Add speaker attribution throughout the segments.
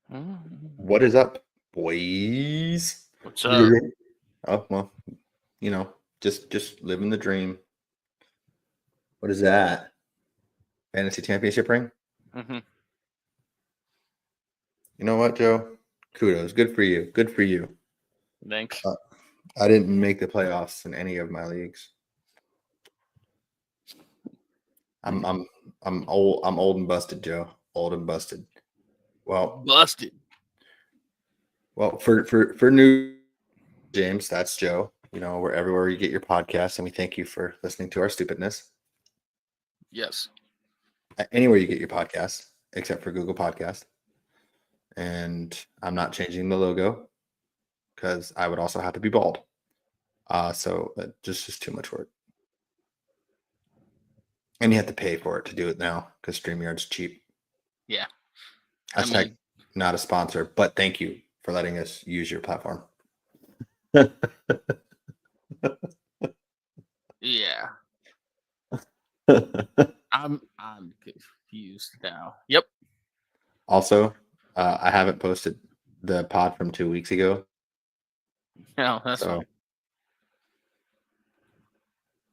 Speaker 1: What is up, boys?
Speaker 2: What's up?
Speaker 1: Oh well, just living the dream. What is that? Fantasy championship ring?
Speaker 2: Mm-hmm.
Speaker 1: You know what, Joe? Kudos. Good for you. Good for you.
Speaker 2: Thanks.
Speaker 1: I didn't make the playoffs in any of my leagues. I'm old. I'm old and busted, Joe. Old and busted. Well,
Speaker 2: Busted.
Speaker 1: for new James, that's Joe. We're everywhere you get your podcast, and we thank you for listening to our stupidness.
Speaker 2: Yes.
Speaker 1: Anywhere you get your podcast, except for Google Podcast. And I'm not changing the logo because I would also have to be bald. So just too much work. And you have to pay for it to do it now because StreamYard's cheap.
Speaker 2: Yeah.
Speaker 1: Hashtag not a sponsor, but thank you for letting us use your platform.
Speaker 2: Yeah. I'm confused now. Yep.
Speaker 1: Also, I haven't posted the pod from 2 weeks ago.
Speaker 2: No, that's fine.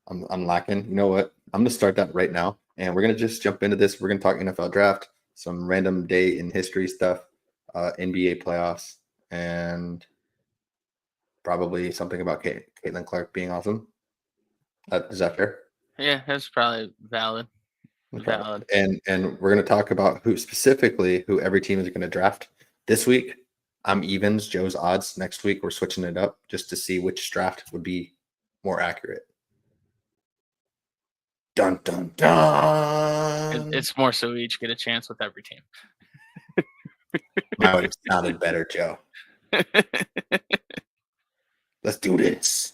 Speaker 1: I'm lacking. You know what? I'm gonna start that right now, and we're gonna just jump into this. We're gonna talk NFL draft, some random day in history stuff, NBA playoffs, and probably something about Caitlin Clark being awesome. Is that fair?
Speaker 2: Yeah, that's probably valid.
Speaker 1: Okay.
Speaker 2: Valid.
Speaker 1: And we're gonna talk about who every team is gonna draft this week. I'm evens, Joe's odds. Next week we're switching it up just to see which draft would be more accurate. Dun dun dun.
Speaker 2: It's more so we each get a chance with every team.
Speaker 1: That would have sounded better, Joe. Let's do this.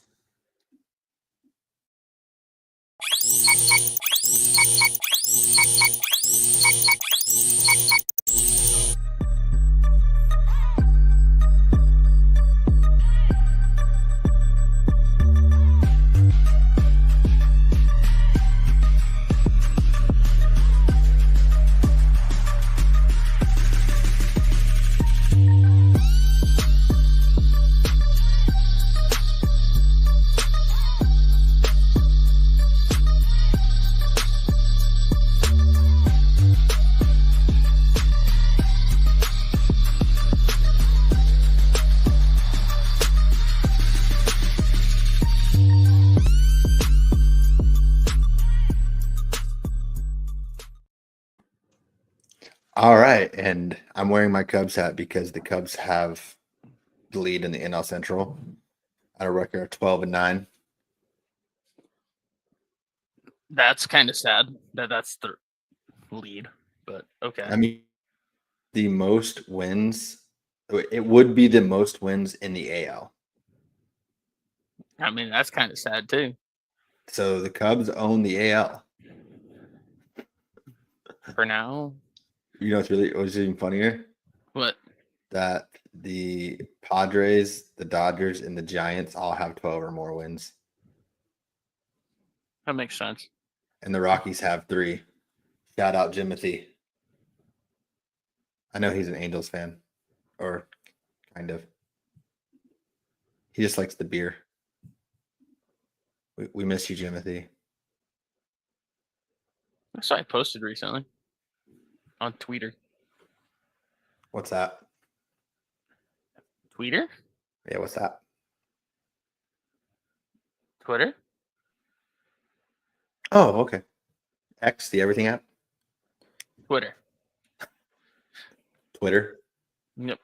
Speaker 1: All right, and I'm wearing my Cubs hat because the Cubs have the lead in the NL Central at a record of 12-9.
Speaker 2: That's kind of sad that's the lead, but okay.
Speaker 1: I mean, the most wins. It would be the most wins in the AL.
Speaker 2: I mean, that's kind of sad too.
Speaker 1: So the Cubs own the AL.
Speaker 2: For now.
Speaker 1: You know what's even funnier?
Speaker 2: What?
Speaker 1: That the Padres, the Dodgers, and the Giants all have 12 or more wins.
Speaker 2: That makes sense.
Speaker 1: And the Rockies have 3. Shout out Jimothy. I know he's an Angels fan. Or kind of. He just likes the beer. We miss you, Jimothy.
Speaker 2: That's what I posted recently on Twitter.
Speaker 1: What's that?
Speaker 2: Twitter?
Speaker 1: Yeah, what's that?
Speaker 2: Twitter?
Speaker 1: Oh, okay. X, the everything app?
Speaker 2: Twitter.
Speaker 1: Twitter?
Speaker 2: Yep.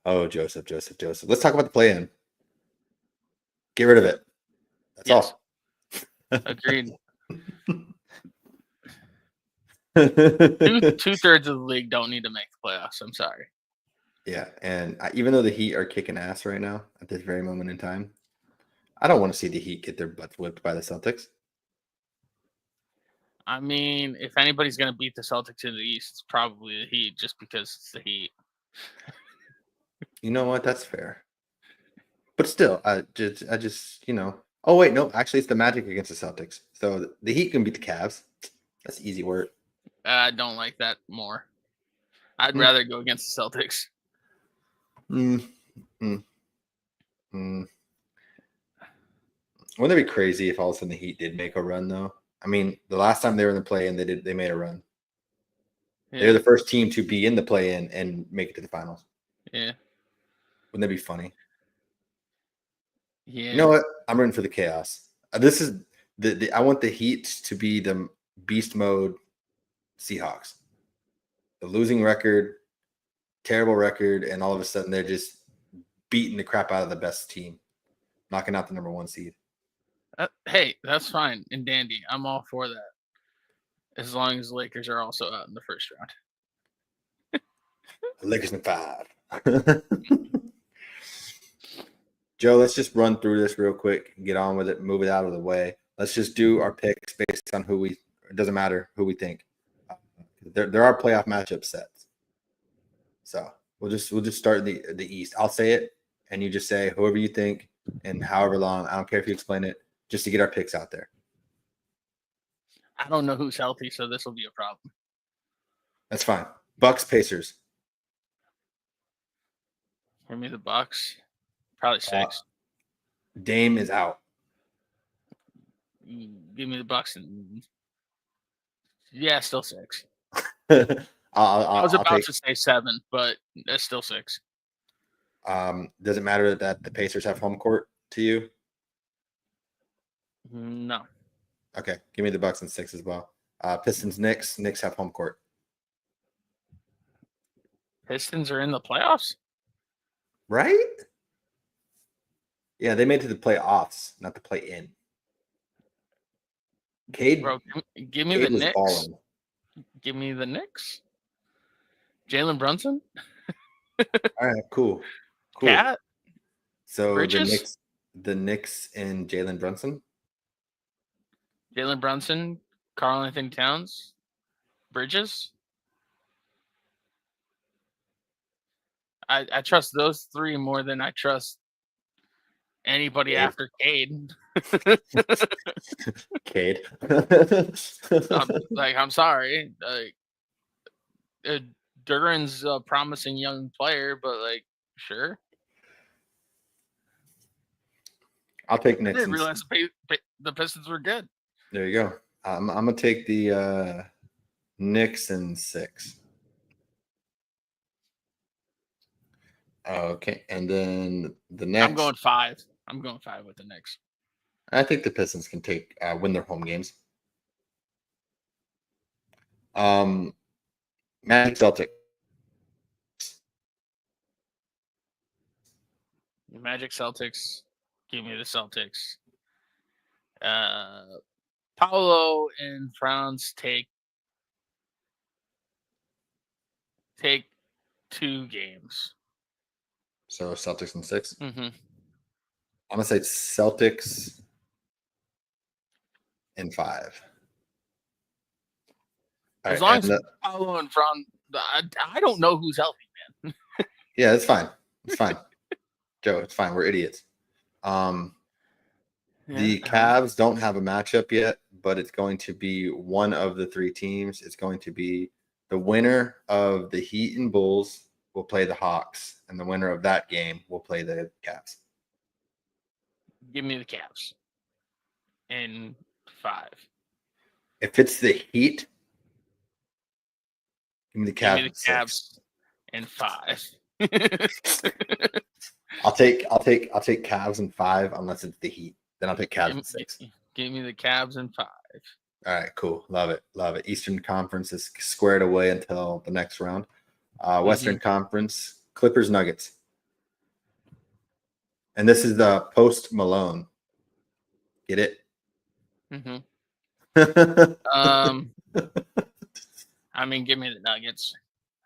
Speaker 1: Oh, Joseph. Let's talk about the play-in. Get rid of it. That's all.
Speaker 2: Agreed. 2/3 of the league don't need to make the playoffs. I'm sorry.
Speaker 1: Yeah, and even though the Heat are kicking ass right now at this very moment in time, I don't want to see the Heat get their butts whipped by the Celtics.
Speaker 2: I mean, if anybody's going to beat the Celtics in the East, it's probably the Heat, just because it's the Heat.
Speaker 1: You know what? That's fair. But still, I just Oh wait, no. Actually, it's the Magic against the Celtics. So the Heat can beat the Cavs. That's easy work.
Speaker 2: I don't like that more. I'd rather go against the Celtics.
Speaker 1: Wouldn't that be crazy if all of a sudden the Heat did make a run, though? I mean, the last time they were in the play-in, they made a run.
Speaker 2: Yeah.
Speaker 1: They're the first team to be in the play-in and make it to the finals.
Speaker 2: Yeah.
Speaker 1: Wouldn't that be funny?
Speaker 2: Yeah.
Speaker 1: You know what? I'm rooting for the chaos. This is the I want the Heat to be the beast mode Seahawks. The losing record, terrible record, and all of a sudden they're just beating the crap out of the best team, knocking out the number 1 seed.
Speaker 2: Hey, that's fine and dandy. I'm all for that. As long as the Lakers are also out in the first round.
Speaker 1: Lakers in 5. Joe, let's just run through this real quick and get on with it, move it out of the way. Let's just do our picks based on it doesn't matter who we think. There are playoff matchup sets. So we'll just start in the East. I'll say it, and you just say whoever you think and however long. I don't care if you explain it, just to get our picks out there.
Speaker 2: I don't know who's healthy, so this will be a problem.
Speaker 1: That's fine. Bucks, Pacers.
Speaker 2: Give me the Bucks. Probably 6.
Speaker 1: Dame is out.
Speaker 2: Give me the Bucks and still 6. I was about to say 7, but that's still 6.
Speaker 1: Does it matter that the Pacers have home court to you?
Speaker 2: No.
Speaker 1: Okay, give me the Bucks and 6 as well. Pistons, Knicks. Knicks have home court.
Speaker 2: Pistons are in the playoffs?
Speaker 1: Right? Yeah, they made it to the playoffs, not the play-in. Cade,
Speaker 2: bro, give me
Speaker 1: Cade
Speaker 2: the Knicks.
Speaker 1: Balling.
Speaker 2: Give me the Knicks. Jalen Brunson.
Speaker 1: All right, cool.
Speaker 2: Cat.
Speaker 1: So
Speaker 2: Bridges?
Speaker 1: the Knicks and Jalen Brunson.
Speaker 2: Jalen Brunson, Karl Anthony Towns, Bridges. I trust those 3 more than I trust anybody after Cade.
Speaker 1: Cade.
Speaker 2: I'm sorry. Duran's a promising young player, but sure.
Speaker 1: I'll take Knicks.
Speaker 2: I didn't realize the Pistons were good.
Speaker 1: There you go. I'm gonna take the Knicks and 6. Okay, and then the next.
Speaker 2: I'm going 5. I'm going 5 with the Knicks.
Speaker 1: I think the Pistons can win their home games. Magic Celtics.
Speaker 2: Magic Celtics. Give me the Celtics. Paolo and Franz take 2 games.
Speaker 1: So Celtics and 6.
Speaker 2: Mm-hmm.
Speaker 1: I'm gonna say Celtics and 5.
Speaker 2: As long as Paolo and Franz, I don't know who's healthy, man.
Speaker 1: Yeah, it's fine. It's fine, Joe. It's fine. We're idiots. The Cavs don't have a matchup yet, but it's going to be one of the 3 teams. It's going to be the winner of the Heat and Bulls will play the Hawks, and the winner of that game will play the Cavs.
Speaker 2: Give me the Cavs in 5.
Speaker 1: If it's the Heat, give me the Cavs.
Speaker 2: Give me the Cavs in 5.
Speaker 1: I'll take Cavs in 5 unless it's the Heat. Then I'll take Cavs in 6.
Speaker 2: Give me the Cavs in 5.
Speaker 1: All right, cool. Love it. Eastern Conference is squared away until the next round. Western Conference, Clippers, Nuggets. And this is the post Malone. Get it?
Speaker 2: Mm-hmm. I mean, give me the Nuggets.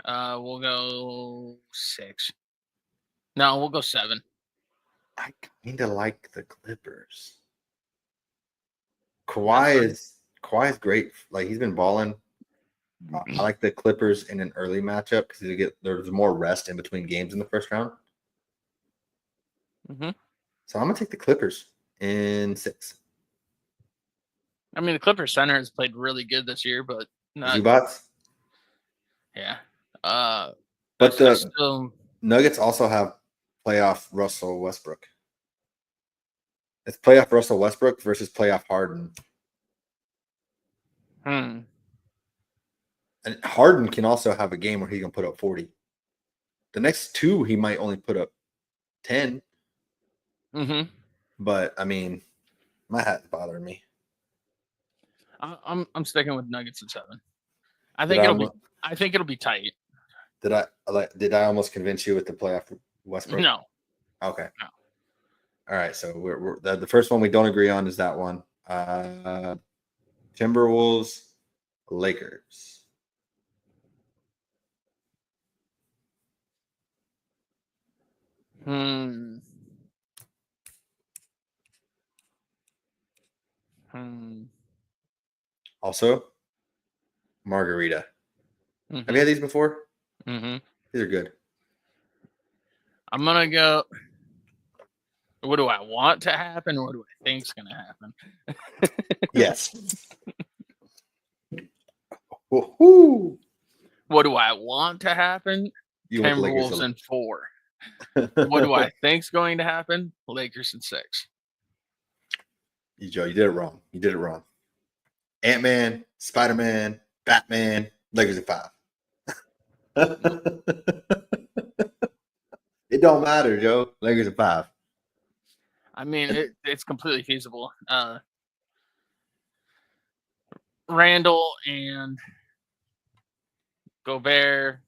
Speaker 2: We'll go 6. No, we'll go 7.
Speaker 1: I kind of like the Clippers. Kawhi is great. Like, he's been balling. I like the Clippers in an early matchup because there's more rest in between games in the first round.
Speaker 2: Mm-hmm.
Speaker 1: So I'm gonna take the Clippers in 6.
Speaker 2: I mean, the Clippers center has played really good this year, but not.
Speaker 1: Zubats?
Speaker 2: Yeah.
Speaker 1: But the Nuggets also have playoff Russell Westbrook. It's playoff Russell Westbrook versus playoff Harden. And Harden can also have a game where he can put up 40. The next two, he might only put up 10. But I mean, my hat's bothering me.
Speaker 2: I'm sticking with Nuggets at 7. I think it'll be tight.
Speaker 1: Did I almost convince you with the playoff Westbrook?
Speaker 2: No.
Speaker 1: Okay.
Speaker 2: No.
Speaker 1: All right. So we're the first one we don't agree on is that one. Timberwolves, Lakers. Also, margarita. Have you had these before? These are good.
Speaker 2: I'm gonna go. What do I want to happen, or what do I think's gonna happen?
Speaker 1: Yes. Woo-hoo.
Speaker 2: What do I want to happen? Timberwolves in 4. What do I think's going to happen? Lakers in 6.
Speaker 1: Joe, you did it wrong. Ant-Man, Spider-Man, Batman, Lakers in 5. It don't matter, Joe. Lakers in 5.
Speaker 2: I mean, it's completely feasible. Randall and Gobert.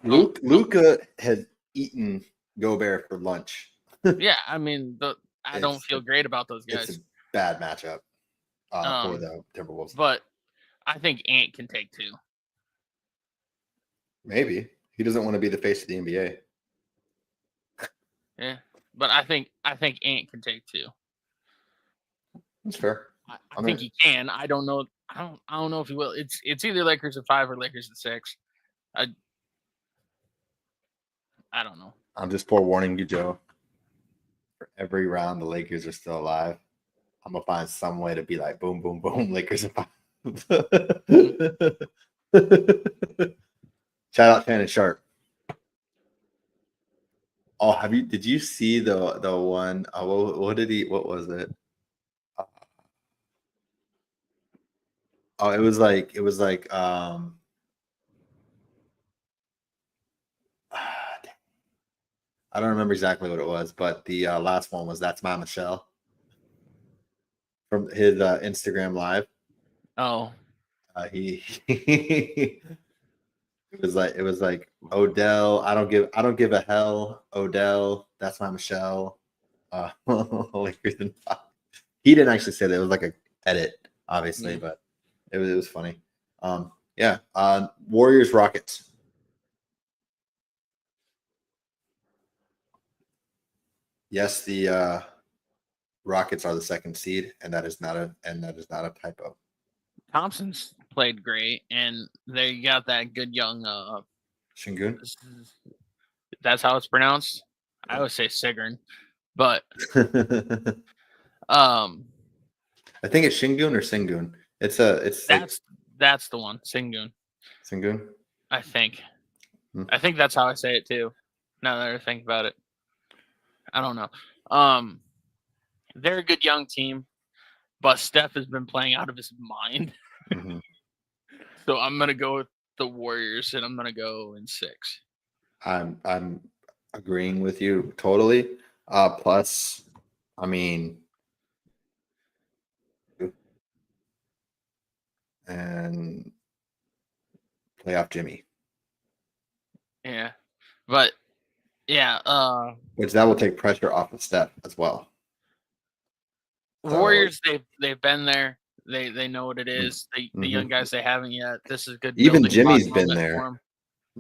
Speaker 1: Luka has eaten Gobert for lunch.
Speaker 2: Yeah, I mean, I don't feel great about those guys.
Speaker 1: It's a bad matchup for the Timberwolves.
Speaker 2: But I think Ant can take 2.
Speaker 1: Maybe. He doesn't want to be the face of the NBA.
Speaker 2: Yeah, but I think Ant can take 2.
Speaker 1: That's fair.
Speaker 2: I think he can. I don't know. I don't know if he will. It's either Lakers at 5 or Lakers at 6. I don't know.
Speaker 1: I'm just forewarning you, Joe. For every round the Lakers are still alive, I'm gonna find some way to be like boom, boom, boom, Lakers at 5. Shout out Shannon Sharp. Oh, did you see the one? What was it? It was like I don't remember exactly what it was, but the last one was "That's My Michelle" from his Instagram live.
Speaker 2: Oh,
Speaker 1: it was like Odell. I don't give a hell. Odell. That's my Michelle. Lakers in 5. He didn't actually say that. It was like a edit, obviously, but it was funny. Yeah. Warriors Rockets. Yes, the Rockets are the 2nd seed, and that is not a typo.
Speaker 2: Thompson's played great, and they got that good young
Speaker 1: Şengün.
Speaker 2: That's how it's pronounced. Yeah. I would say Sigurn, but
Speaker 1: I think it's Şengün or Sengun.
Speaker 2: That's the one, Sengun.
Speaker 1: Sengun.
Speaker 2: I think. I think that's how I say it too. Now that I think about it, I don't know. They're a good young team, but Steph has been playing out of his mind. So I'm gonna go with the Warriors, and I'm gonna go in 6.
Speaker 1: I'm agreeing with you totally. Plus, I mean, and playoff Jimmy.
Speaker 2: Yeah, but yeah,
Speaker 1: which that will take pressure off of Steph as well.
Speaker 2: Warriors, they've been there. They know what it is. The young guys they haven't yet. This is good.
Speaker 1: Even Jimmy's been there.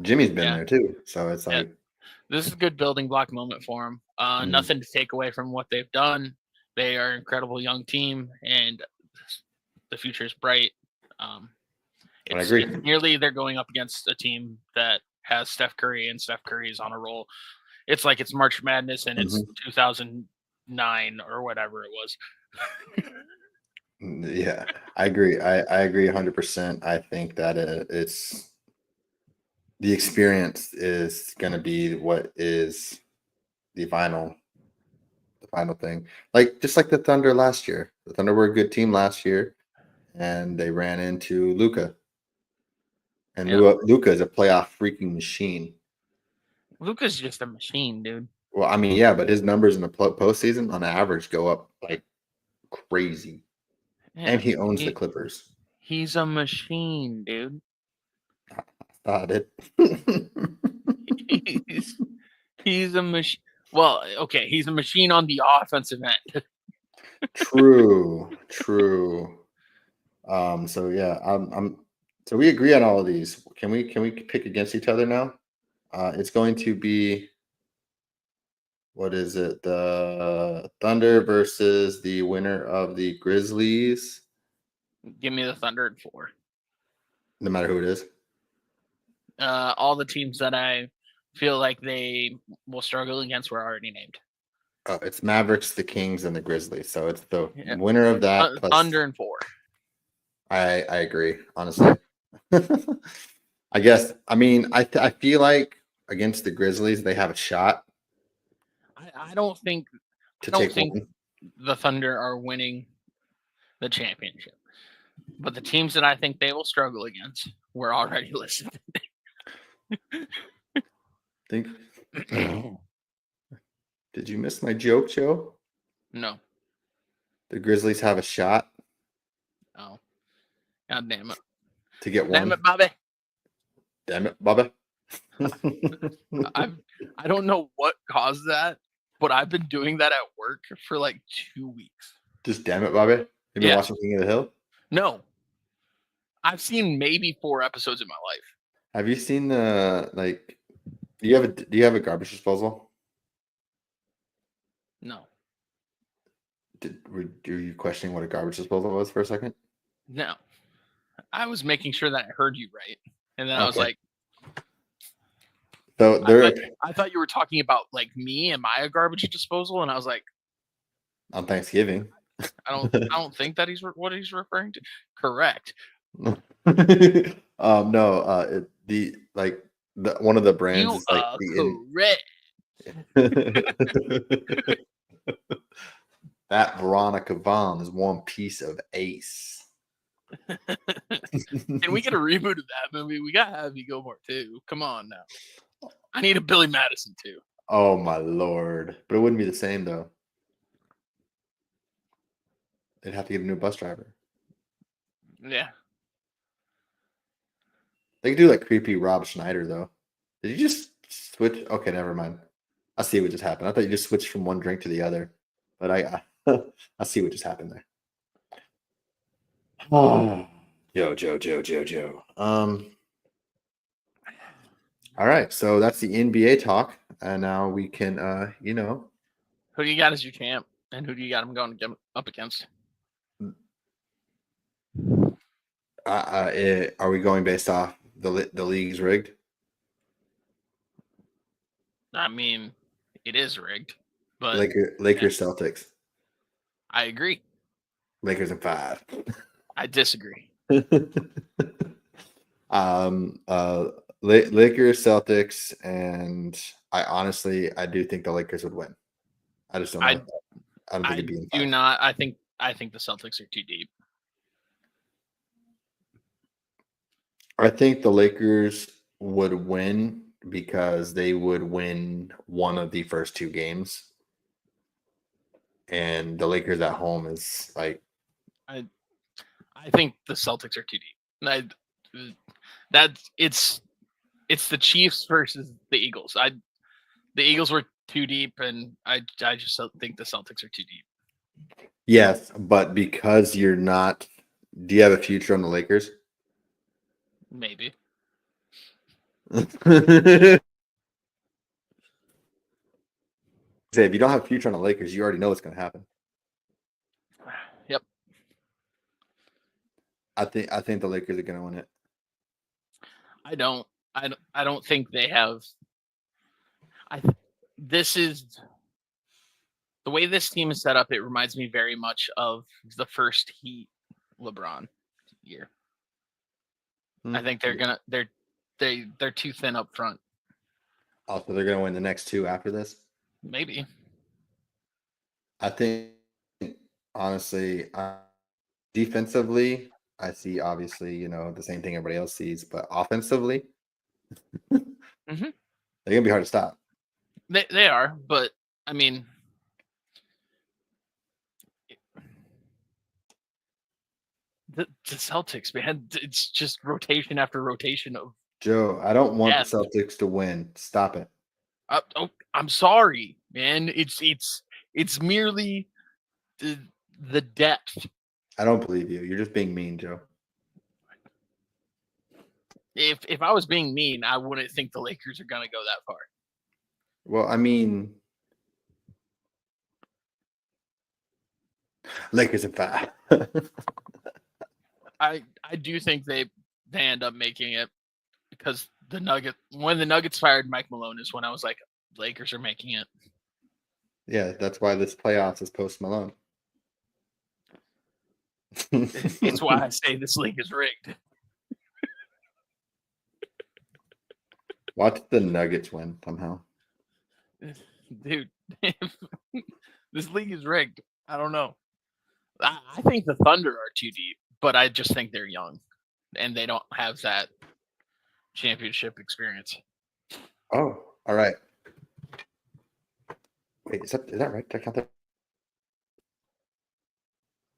Speaker 1: Jimmy's been there too. So it's like
Speaker 2: this is a good building block moment for them. Nothing to take away from what they've done. They are an incredible young team, and the future is bright. I agree. It's nearly they're going up against a team that has Steph Curry, and Steph Curry is on a roll. It's like it's March Madness, and it's 2009 or whatever it was.
Speaker 1: Yeah, I agree. I agree 100%. I think that it's the experience is going to be what is the final thing. Like just like the Thunder last year. The Thunder were a good team last year, and they ran into Luca. And Luca is a playoff freaking machine.
Speaker 2: Luca's just a machine, dude.
Speaker 1: Well, I mean, yeah, but his numbers in the postseason on average go up like crazy.
Speaker 2: Yeah,
Speaker 1: And he owns the Clippers.
Speaker 2: He's a machine, dude.
Speaker 1: I thought it.
Speaker 2: he's a machine. Well, okay, he's a machine on the offensive end.
Speaker 1: True. So yeah, so we agree on all of these. Can we pick against each other now? It's going to be, what is it? The Thunder versus the winner of the Grizzlies.
Speaker 2: Give me the Thunder in 4.
Speaker 1: No matter who it is.
Speaker 2: All the teams that I feel like they will struggle against were already named.
Speaker 1: Oh, it's Mavericks, the Kings, and the Grizzlies. So it's the winner of that. Plus,
Speaker 2: Thunder in 4.
Speaker 1: I agree, honestly. I guess. I mean, I feel like against the Grizzlies they have a shot.
Speaker 2: I don't think the Thunder are winning the championship, but the teams that I think they will struggle against were already listed.
Speaker 1: Think. Did you miss my joke, Joe?
Speaker 2: No.
Speaker 1: The Grizzlies have a shot.
Speaker 2: Oh, God damn it!
Speaker 1: To get one.
Speaker 2: Damn it, Bobby!
Speaker 1: Damn it, Bobby!
Speaker 2: I don't know what caused that, but I've been doing that at work for like 2 weeks.
Speaker 1: Just damn it, Bobby! You've been watching King of the Hill?
Speaker 2: No. I've seen maybe 4 episodes in my life.
Speaker 1: Have you seen the do you have a garbage disposal?
Speaker 2: No.
Speaker 1: Were you questioning what a garbage disposal was for a second?
Speaker 2: No. I was making sure that I heard you right. And then I was like,
Speaker 1: so
Speaker 2: I thought you were talking about like me. Am I a garbage disposal? And I was like,
Speaker 1: on Thanksgiving.
Speaker 2: I don't think that he's what he's referring to. Correct.
Speaker 1: No. One of the brands is like
Speaker 2: correct.
Speaker 1: That Veronica Vaughn is one piece of ace.
Speaker 2: Can we get a reboot of that movie? We gotta have Viggo too. Come on now. I need a Billy Madison too.
Speaker 1: Oh my lord! But it wouldn't be the same though. They'd have to get a new bus driver.
Speaker 2: Yeah.
Speaker 1: They could do like creepy Rob Schneider though. Did you just switch? Okay, never mind. I see what just happened. I thought you just switched from one drink to the other, but I see what just happened there. Oh, Joe. All right, so that's the NBA talk, and now we can,
Speaker 2: Who do you got as your champ, and who do you got him going up against?
Speaker 1: Are we going based off the league's rigged?
Speaker 2: I mean, it is rigged, but
Speaker 1: Lakers Celtics.
Speaker 2: I agree.
Speaker 1: Lakers in 5.
Speaker 2: I disagree.
Speaker 1: Lakers Celtics, and I do think the Lakers would win. I just don't know. I don't think it'd be in 5.
Speaker 2: Do not. I think the Celtics are too deep.
Speaker 1: I think the Lakers would win because they would win one of the first 2 games. And the Lakers at home is like,
Speaker 2: I think the Celtics are too deep. It's the Chiefs versus the Eagles. The Eagles were too deep, and I just think the Celtics are too deep.
Speaker 1: Yes, but because you're not, do you have a future on the Lakers?
Speaker 2: Maybe.
Speaker 1: Say, if you don't have a future on the Lakers, you already know what's going to happen.
Speaker 2: Yep.
Speaker 1: I think the Lakers are going to win it.
Speaker 2: I don't think they have. This is the way this team is set up. It reminds me very much of the first Heat LeBron year. I think they're they're too thin up front.
Speaker 1: Also, they're going to win the next two after this.
Speaker 2: Maybe.
Speaker 1: I think, honestly, defensively, I see obviously, the same thing everybody else sees, but offensively,
Speaker 2: hmm
Speaker 1: they're gonna be hard to stop.
Speaker 2: They are, but I mean, the Celtics, man, it's just rotation after rotation of.
Speaker 1: Joe, I don't want
Speaker 2: Death.
Speaker 1: the Celtics to win. Stop it.
Speaker 2: I'm sorry, man. It's merely the depth.
Speaker 1: I don't believe you. You're just being mean, Joe.
Speaker 2: If I was being mean, I wouldn't think the Lakers are gonna go that far.
Speaker 1: Well, I mean, Lakers are fine.
Speaker 2: I do think they end up making it because when the Nuggets fired Mike Malone is when I was like, Lakers are making it.
Speaker 1: Yeah, that's why this playoffs is post Malone.
Speaker 2: It's why I say this league is rigged.
Speaker 1: Watch the Nuggets win somehow.
Speaker 2: Dude, this league is rigged. I don't know. I think the Thunder are too deep, but I just think they're young and they don't have that championship experience.
Speaker 1: Oh, all right. Wait, is that right? Did I count that?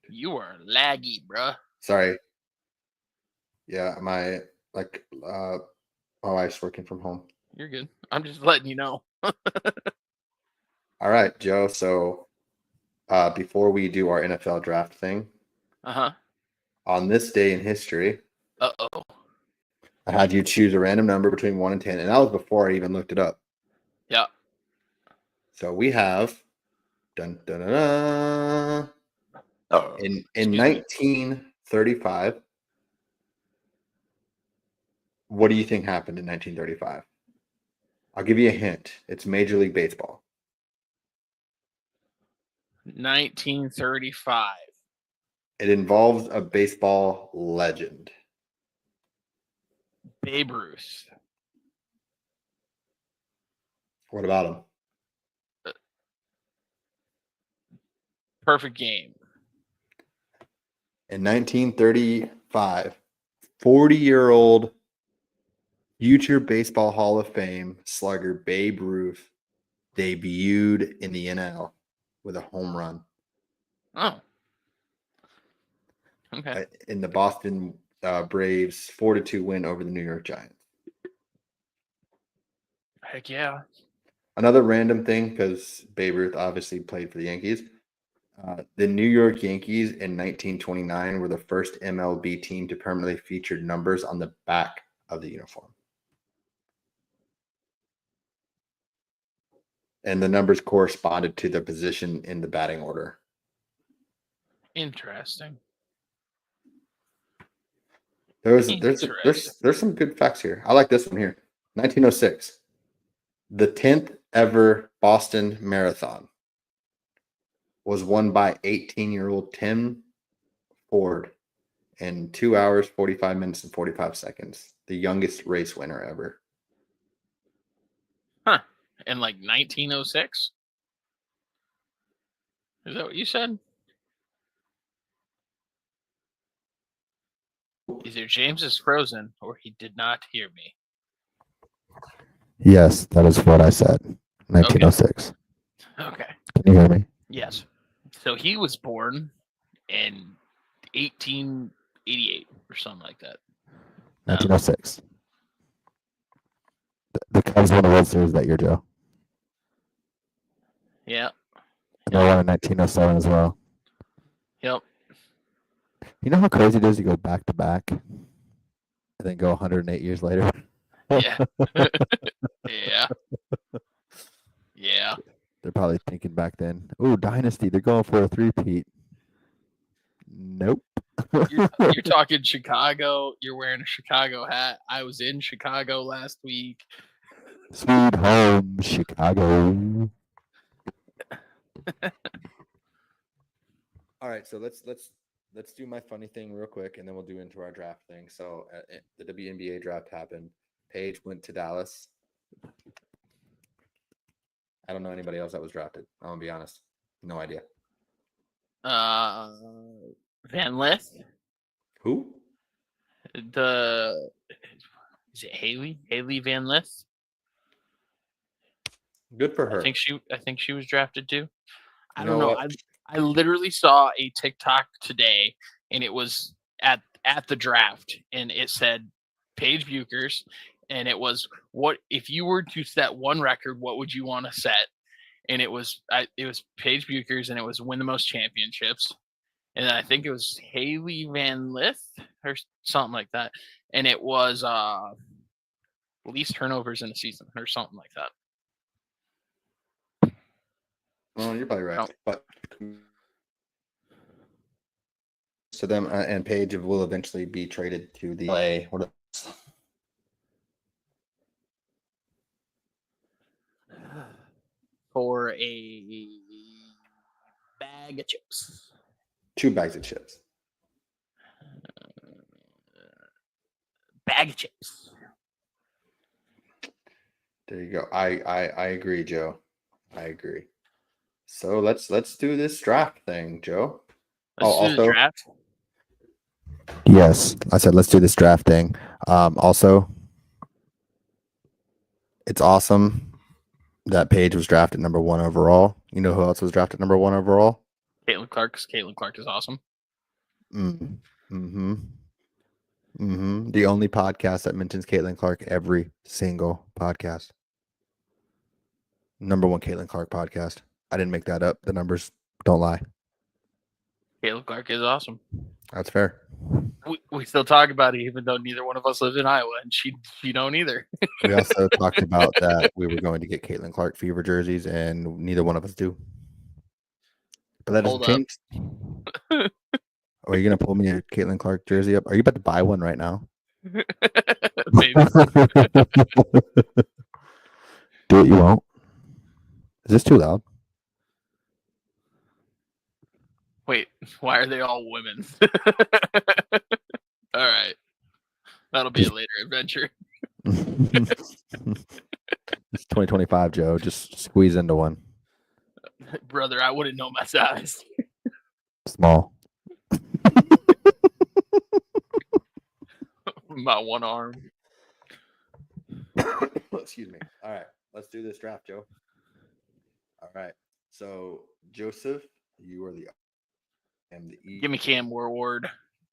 Speaker 2: You are laggy, bruh.
Speaker 1: Sorry. Yeah, my my wife's working from home.
Speaker 2: You're good. I'm just letting you know.
Speaker 1: All right, Joe. So before we do our NFL draft thing, on this day in history, I had you choose a random number between 1 and 10, and that was before I even looked it up.
Speaker 2: Yeah.
Speaker 1: So we have in 1935. What do you think happened in 1935? I'll give you a hint. It's Major League Baseball.
Speaker 2: 1935.
Speaker 1: It involves a baseball legend.
Speaker 2: Babe Ruth.
Speaker 1: What about him?
Speaker 2: Perfect game.
Speaker 1: In 1935, 40-year-old future Baseball Hall of Fame slugger Babe Ruth debuted in the NL with a home run.
Speaker 2: Oh. Okay.
Speaker 1: In the Boston Braves 4-2 win over the New York Giants.
Speaker 2: Heck yeah.
Speaker 1: Another random thing, because Babe Ruth obviously played for the Yankees. The New York Yankees in 1929 were the first MLB team to permanently feature numbers on the back of the uniform. And the numbers corresponded to the position in the batting order.
Speaker 2: Interesting.
Speaker 1: There's some good facts here. I like this one here. 1906, the 10th ever Boston Marathon was won by 18-year-old Tim Ford in 2 hours, 45 minutes, and 45 seconds. The youngest race winner ever.
Speaker 2: Huh. In like 1906? Is that what you said? Either James is frozen or he did not hear me.
Speaker 1: Yes, that is what I said. 1906.
Speaker 2: Okay.
Speaker 1: Can you hear me?
Speaker 2: Yes. So he was born in 1888 or something like that.
Speaker 1: 1906. The Cubs won the World Series that year, Joe.
Speaker 2: Yeah.
Speaker 1: And they won in 1907 as well.
Speaker 2: Yep.
Speaker 1: You know how crazy it is to go back to back and then go 108 years later?
Speaker 2: Yeah. Yeah. Yeah.
Speaker 1: They're probably thinking back then, oh, Dynasty, they're going for a three-peat. Nope.
Speaker 2: You're talking Chicago. You're wearing a Chicago hat. I was in Chicago last week.
Speaker 1: Sweet home, Chicago. All right, so let's do my funny thing real quick, and then we'll do into our draft thing. So the WNBA draft happened. Page went to Dallas. I don't know anybody else that was drafted. I'm gonna be honest. No idea.
Speaker 2: Van Lith.
Speaker 1: Who?
Speaker 2: Is it Haley? Haley Van Lith?
Speaker 1: Good for her.
Speaker 2: I think she was drafted too. I
Speaker 1: You
Speaker 2: don't
Speaker 1: know
Speaker 2: know.
Speaker 1: what?
Speaker 2: I literally saw a TikTok today, and it was at the draft, and it said Paige Buchers, and it was, what if you were to set one record, what would you want to set? And it was Paige Buchers, and it was win the most championships. And then I think it was Haley Van Lith or something like that. And it was least turnovers in a season or something like that.
Speaker 1: Well, you're probably right.
Speaker 2: Oh.
Speaker 1: But so them and Paige will eventually be traded to the LA. What else?
Speaker 2: For a bag of chips.
Speaker 1: 2 bags of chips.
Speaker 2: Bag of chips.
Speaker 1: There you go. I agree, Joe. I agree. So let's do this draft thing, Joe.
Speaker 2: Let's do the draft.
Speaker 1: Yes, I said let's do this draft thing. Also, it's awesome that Paige was drafted number 1 overall. You know who else was drafted number 1 overall?
Speaker 2: Caitlin Clark. Caitlin Clark is awesome.
Speaker 1: The only podcast that mentions Caitlin Clark every single podcast. Number 1 Caitlin Clark podcast. I didn't make that up. The numbers don't lie.
Speaker 2: Caitlin Clark is awesome.
Speaker 1: That's fair.
Speaker 2: We still talk about it, even though neither one of us lives in Iowa, and she don't either.
Speaker 1: We also talked about that we were going to get Caitlin Clark Fever jerseys, and neither one of us do. But that doesn't change. Are you gonna pull me a Caitlin Clark jersey up? Are you about to buy one right now?
Speaker 2: Maybe.
Speaker 1: Do it. You won't. Is this too loud?
Speaker 2: Wait, why are they all women? All right. That'll be a later adventure.
Speaker 1: It's 2025, Joe. Just squeeze into one.
Speaker 2: Brother, I wouldn't know my size.
Speaker 1: Small.
Speaker 2: My one arm.
Speaker 1: Excuse me. All right. Let's do this draft, Joe. All right. So, Joseph, you are the
Speaker 2: Give me Cam Ward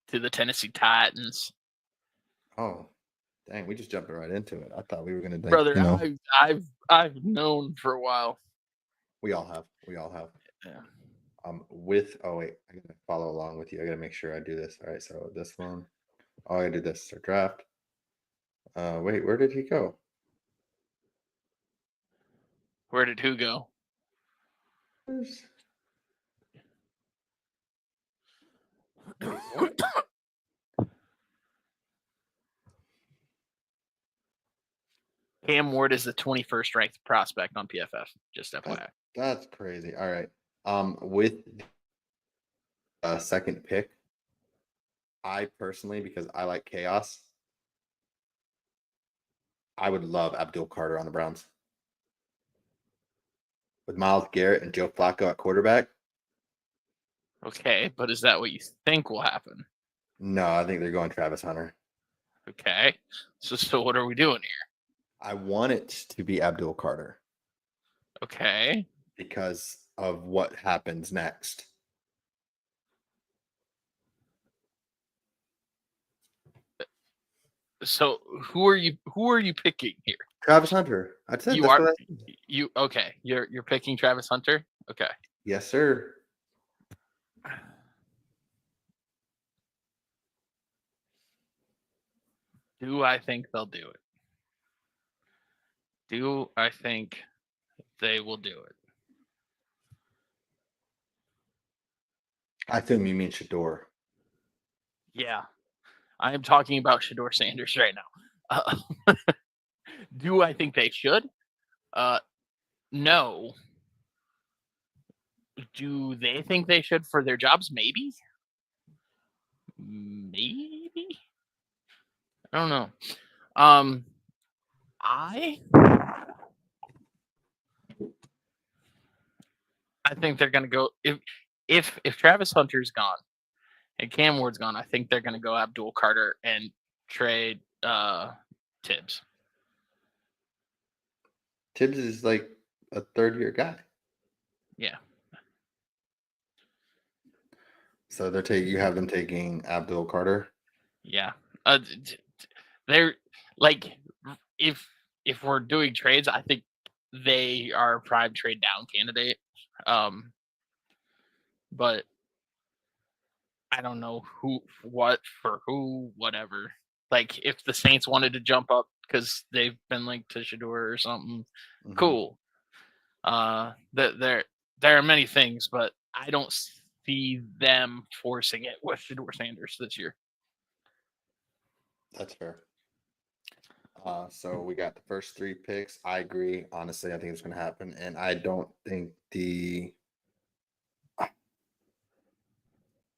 Speaker 2: to the Tennessee Titans.
Speaker 1: Oh, dang! We just jumped right into it. I thought we were gonna.
Speaker 2: Brother, I've known for a while.
Speaker 1: We all have.
Speaker 2: Yeah.
Speaker 1: With wait, I gotta follow along with you. I gotta make sure I do this. All right. So this one. Oh, I gotta do this. Our draft. Wait, where did he go?
Speaker 2: Where did who go? Cam Ward is the 21st ranked prospect on PFF. Just FYI.
Speaker 1: That's crazy. All right. With second pick, I personally, because I like chaos, I would love Abdul Carter on the Browns. With Myles Garrett and Joe Flacco at quarterback.
Speaker 2: Okay, but is that what you think will happen?
Speaker 1: No, I think they're going Travis Hunter.
Speaker 2: Okay. So what are we doing here?
Speaker 1: I want it to be Abdul Carter.
Speaker 2: Okay.
Speaker 1: Because of what happens next.
Speaker 2: So who are you picking here?
Speaker 1: Travis Hunter. That's it.
Speaker 2: Okay. You're picking Travis Hunter? Okay.
Speaker 1: Yes, sir.
Speaker 2: Do I think they'll do it? Do I think they will do it?
Speaker 1: I assume you mean Shador.
Speaker 2: Yeah. I am talking about Shador Sanders right now. Do I think they should? No. Do they think they should for their jobs? Maybe. Maybe. I don't know. I think they're gonna go if Travis Hunter's gone and Cam Ward's gone. I think they're gonna go Abdul Carter and trade Tibbs.
Speaker 1: Tibbs is like a third-year guy.
Speaker 2: Yeah.
Speaker 1: So you have them taking Abdul Carter.
Speaker 2: Yeah. They're like if we're doing trades, I think they are a prime trade down candidate. But I don't know whatever. Like if the Saints wanted to jump up because they've been linked to Shador or something, cool. There are many things, but I don't see them forcing it with Shador Sanders this year.
Speaker 1: That's fair. So we got the first 3 picks. I agree. Honestly, I think it's going to happen, and I don't think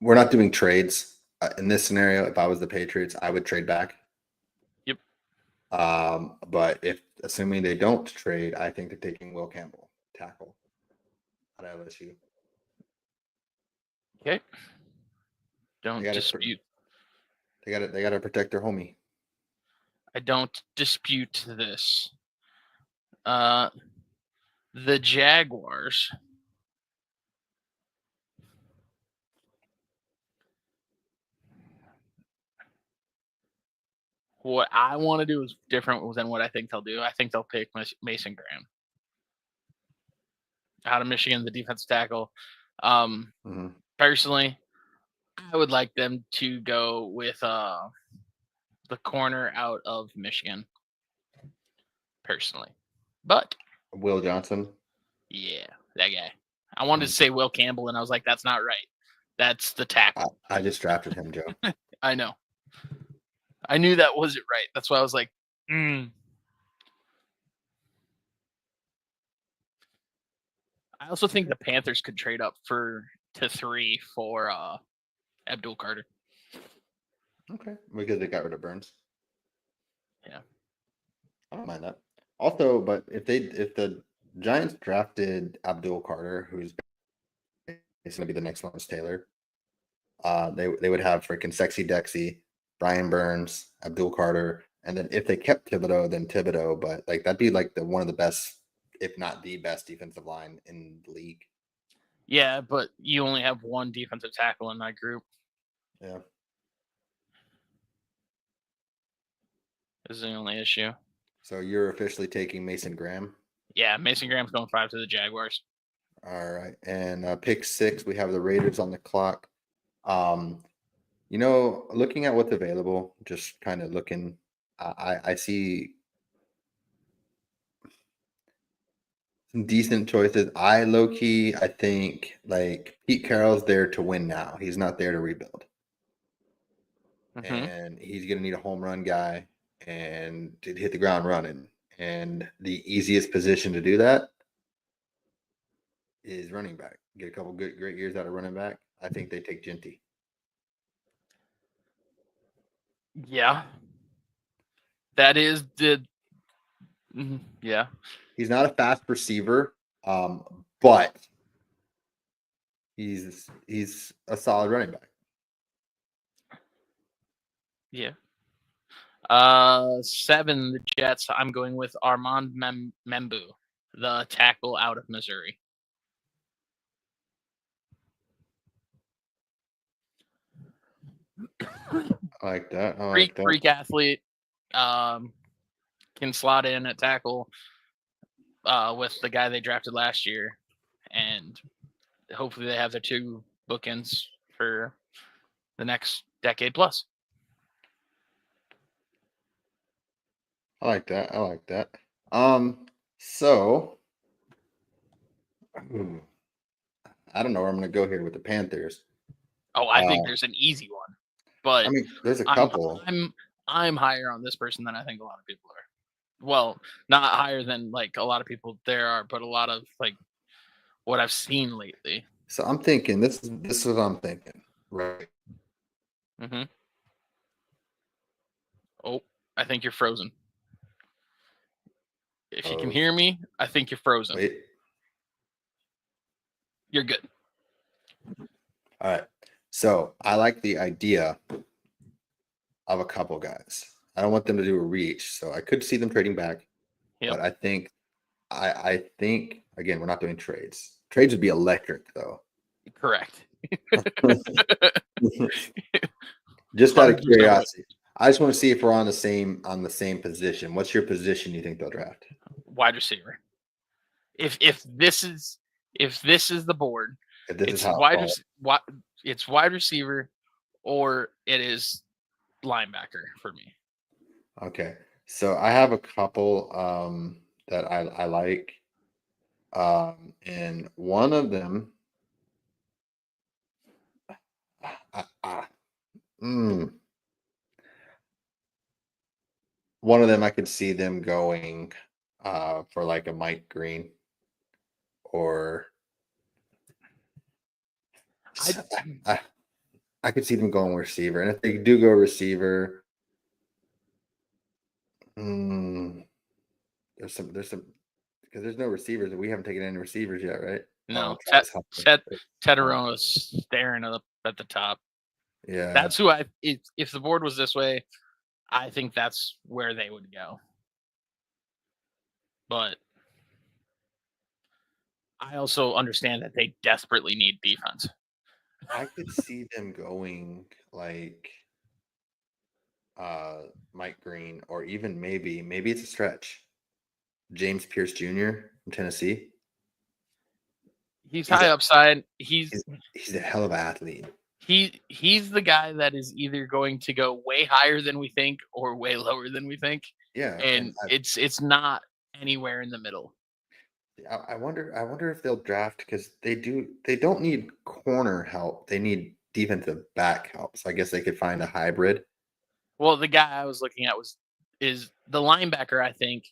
Speaker 1: we're not doing trades in this scenario. If I was the Patriots, I would trade back.
Speaker 2: Yep.
Speaker 1: But if assuming they don't trade, I think they're taking Will Campbell, tackle at LSU.
Speaker 2: Okay. Don't dispute.
Speaker 1: They got to protect their homie.
Speaker 2: I don't dispute this. The Jaguars. What I want to do is different than what I think they'll do. I think they'll pick Mason Graham out of Michigan, the defensive tackle. Personally, I would like them to go with the corner out of Michigan. Personally, but
Speaker 1: Will Johnson.
Speaker 2: Yeah, that guy. I wanted to say Will Campbell, and I was like, that's not right. That's the tackle.
Speaker 1: I just drafted him, Joe.
Speaker 2: I know. I knew that wasn't right. That's why I was like, I also think the Panthers could trade up to 3 for Abdul Carter.
Speaker 1: Okay, because they got rid of Burns.
Speaker 2: Yeah,
Speaker 1: I don't mind that. Also, but if the Giants drafted Abdul Carter, who's going to be the next Lawrence Taylor, they would have freaking Sexy Dexy, Brian Burns, Abdul Carter, and then if they kept Thibodeau, then Thibodeau. But like that'd be like one of the best, if not the best, defensive line in the league.
Speaker 2: Yeah, but you only have one defensive tackle in that group.
Speaker 1: Yeah,
Speaker 2: this is the only issue.
Speaker 1: So you're officially taking Mason Graham.
Speaker 2: Yeah, Mason Graham's going 5 to the Jaguars.
Speaker 1: All right, and pick 6, we have the Raiders on the clock. Looking at what's available, just kind of looking, I see some decent choices. I think like Pete Carroll's there to win now. He's not there to rebuild. And he's going to need a home run guy and to hit the ground running. And the easiest position to do that is running back. Get a couple great years out of running back. I think they take Genty.
Speaker 2: Yeah. That is yeah.
Speaker 1: He's not a fast receiver, but he's a solid running back.
Speaker 2: Yeah. 7, the Jets. I'm going with Armand Membu, the tackle out of Missouri.
Speaker 1: I like that.
Speaker 2: Freak athlete. Can slot in at tackle with the guy they drafted last year. And hopefully they have their 2 bookends for the next decade plus.
Speaker 1: I like that. So I don't know where I'm going to go here with the Panthers.
Speaker 2: Oh, I think there's an easy one, but
Speaker 1: I mean, there's a couple.
Speaker 2: I'm higher on this person than I think a lot of people are. Well, not higher than like a lot of people there are, but a lot of like what I've seen lately.
Speaker 1: So I'm thinking this is what I'm thinking, right?
Speaker 2: Oh, I think you're frozen. If you can hear me, I think you're frozen.
Speaker 1: Wait.
Speaker 2: You're good.
Speaker 1: All right. So I like the idea of a couple guys. I don't want them to do a reach, so I could see them trading back.
Speaker 2: Yep.
Speaker 1: But I think again, we're not doing trades. Trades would be electric, though.
Speaker 2: Correct.
Speaker 1: Just out of
Speaker 2: 100%
Speaker 1: curiosity, I just want to see if we're on the same position. What's your position you think they'll draft?
Speaker 2: Wide receiver. If this is the board,
Speaker 1: If this is
Speaker 2: it's
Speaker 1: how
Speaker 2: it's wide receiver or it is linebacker for me.
Speaker 1: Okay. So I have a couple that I like. And one of them one of them I could see them going for like a Mike Green or I could see them going receiver. And if they do go receiver, there's some because there's no receivers. We haven't taken any receivers yet, right?
Speaker 2: No, Tedderone is staring at the top.
Speaker 1: Yeah,
Speaker 2: that's who if the board was this way, I think that's where they would go. But I also understand that they desperately need defense.
Speaker 1: I could see them going like Mike Green, or even maybe it's a stretch. James Pierce Jr. from Tennessee.
Speaker 2: He's high upside.
Speaker 1: He's a hell of an athlete.
Speaker 2: He's the guy that is either going to go way higher than we think or way lower than we think.
Speaker 1: Yeah,
Speaker 2: and it's not anywhere in the middle.
Speaker 1: I wonder if they'll draft, because they don't need corner help. They need defensive back help. So I guess they could find a hybrid.
Speaker 2: Well, the guy I was looking at is the linebacker, I think.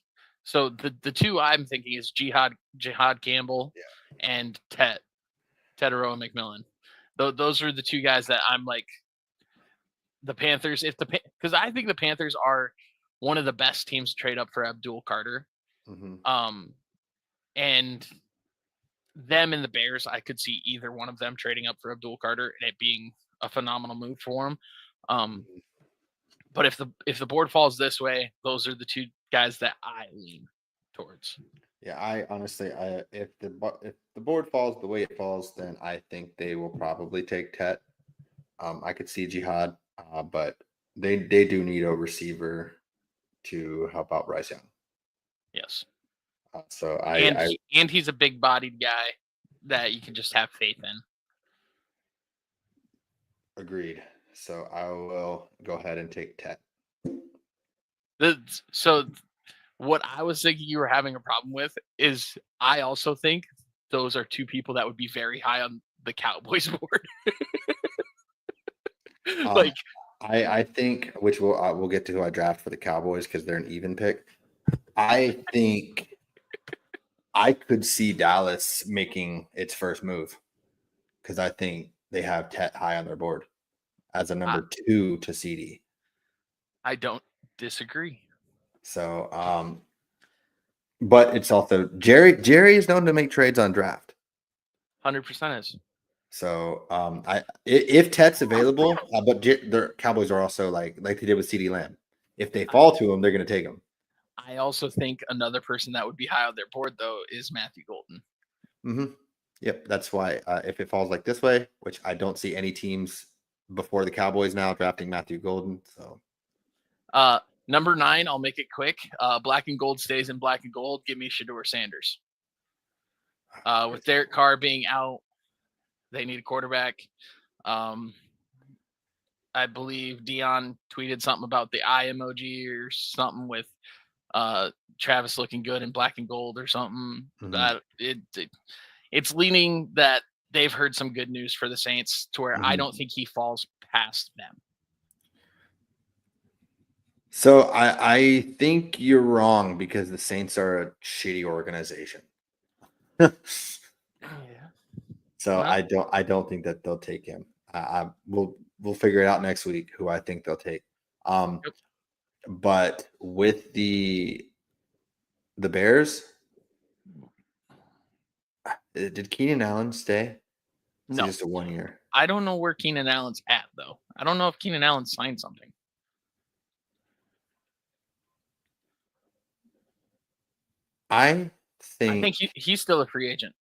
Speaker 2: So the two I'm thinking is Jihad Campbell and Tedero McMillan. Those are the two guys that I'm like, the Panthers. Because I think the Panthers are one of the best teams to trade up for Abdul Carter.
Speaker 1: Mm-hmm.
Speaker 2: And them and the Bears, I could see either one of them trading up for Abdul Carter and it being a phenomenal move for him. But if the board falls this way, those are the two guys that I lean towards.
Speaker 1: Yeah, I honestly, if the board falls the way it falls, then I think they will probably take Tet. I could see Jihad, but they do need a receiver to help out Bryce Young.
Speaker 2: Yes.
Speaker 1: So
Speaker 2: and he's a big-bodied guy that you can just have faith in.
Speaker 1: Agreed. So I will go ahead and take Tet.
Speaker 2: So what I was thinking you were having a problem with is I also think those are two people that would be very high on the Cowboys board. Like
Speaker 1: I think, which we'll get to who I draft for the Cowboys because they're an even pick. I think I could see Dallas making its first move because I think they have Tet high on their board as a number 2 to CD.
Speaker 2: I don't disagree.
Speaker 1: So, but it's also Jerry is known to make trades on draft.
Speaker 2: 100% is.
Speaker 1: So, if Tet's available, but the Cowboys are also like they did with CD Lamb. If they fall to him, they're going to take him.
Speaker 2: I also think another person that would be high on their board, though, is Matthew Golden.
Speaker 1: Mm-hmm. Yep, that's why if it falls like this way, which I don't see any teams before the Cowboys now drafting Matthew Golden. So,
Speaker 2: number 9, I'll make it quick. Black and gold stays in black and gold. Give me Shedeur Sanders. With Derek Carr being out, they need a quarterback. I believe Dion tweeted something about the eye emoji or something with Travis looking good in black and gold or something. That it's leaning that they've heard some good news for the Saints to where I don't think he falls past them.
Speaker 1: So I think you're wrong because the Saints are a shitty organization. So I don't think that they'll take him. We'll figure it out next week who I think they'll take. But with the The Bears. Did Keenan Allen stay? Is he
Speaker 2: No,
Speaker 1: just a 1 year?
Speaker 2: I don't know where Keenan Allen's at though. I don't know if Keenan Allen signed something.
Speaker 1: I
Speaker 2: I think
Speaker 1: think
Speaker 2: he's still a free agent.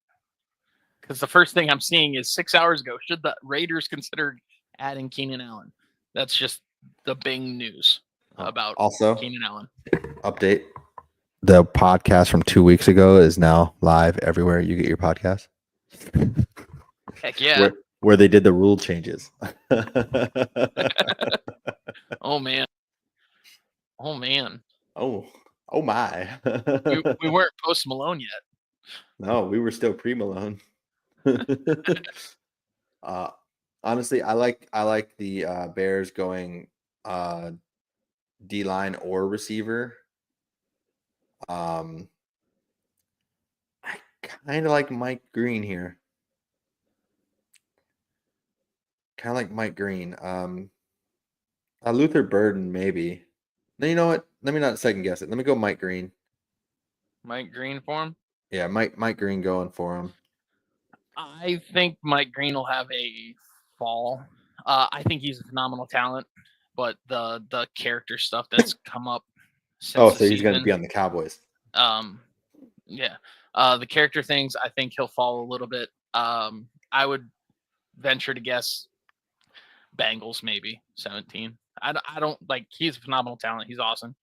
Speaker 2: Because the first thing I'm seeing is 6 hours ago, should the Raiders consider adding Keenan Allen? That's just the Bing news about
Speaker 1: also
Speaker 2: Keenan Allen.
Speaker 1: update. The podcast from 2 weeks ago is now live everywhere you get your podcast.
Speaker 2: Heck yeah.
Speaker 1: Where they did the rule changes.
Speaker 2: Oh man. Oh man.
Speaker 1: Oh my.
Speaker 2: We weren't post Malone yet.
Speaker 1: No, we were still pre-Malone. Honestly, I like the Bears going D-line or receiver. I kind of like Mike Green here. Kind of like Mike Green. Luther Burden, maybe. No, you know what? Let me not second guess it. Let me go Mike Green.
Speaker 2: Mike Green for him?
Speaker 1: Yeah, Mike Green going for him.
Speaker 2: I think Mike Green will have a fall. I think he's a phenomenal talent, but the character stuff that's come up since
Speaker 1: so he's going to be on the Cowboys.
Speaker 2: Yeah. The character things, I think he'll fall a little bit. I would venture to guess Bengals maybe 17. I don't like. He's a phenomenal talent. He's awesome.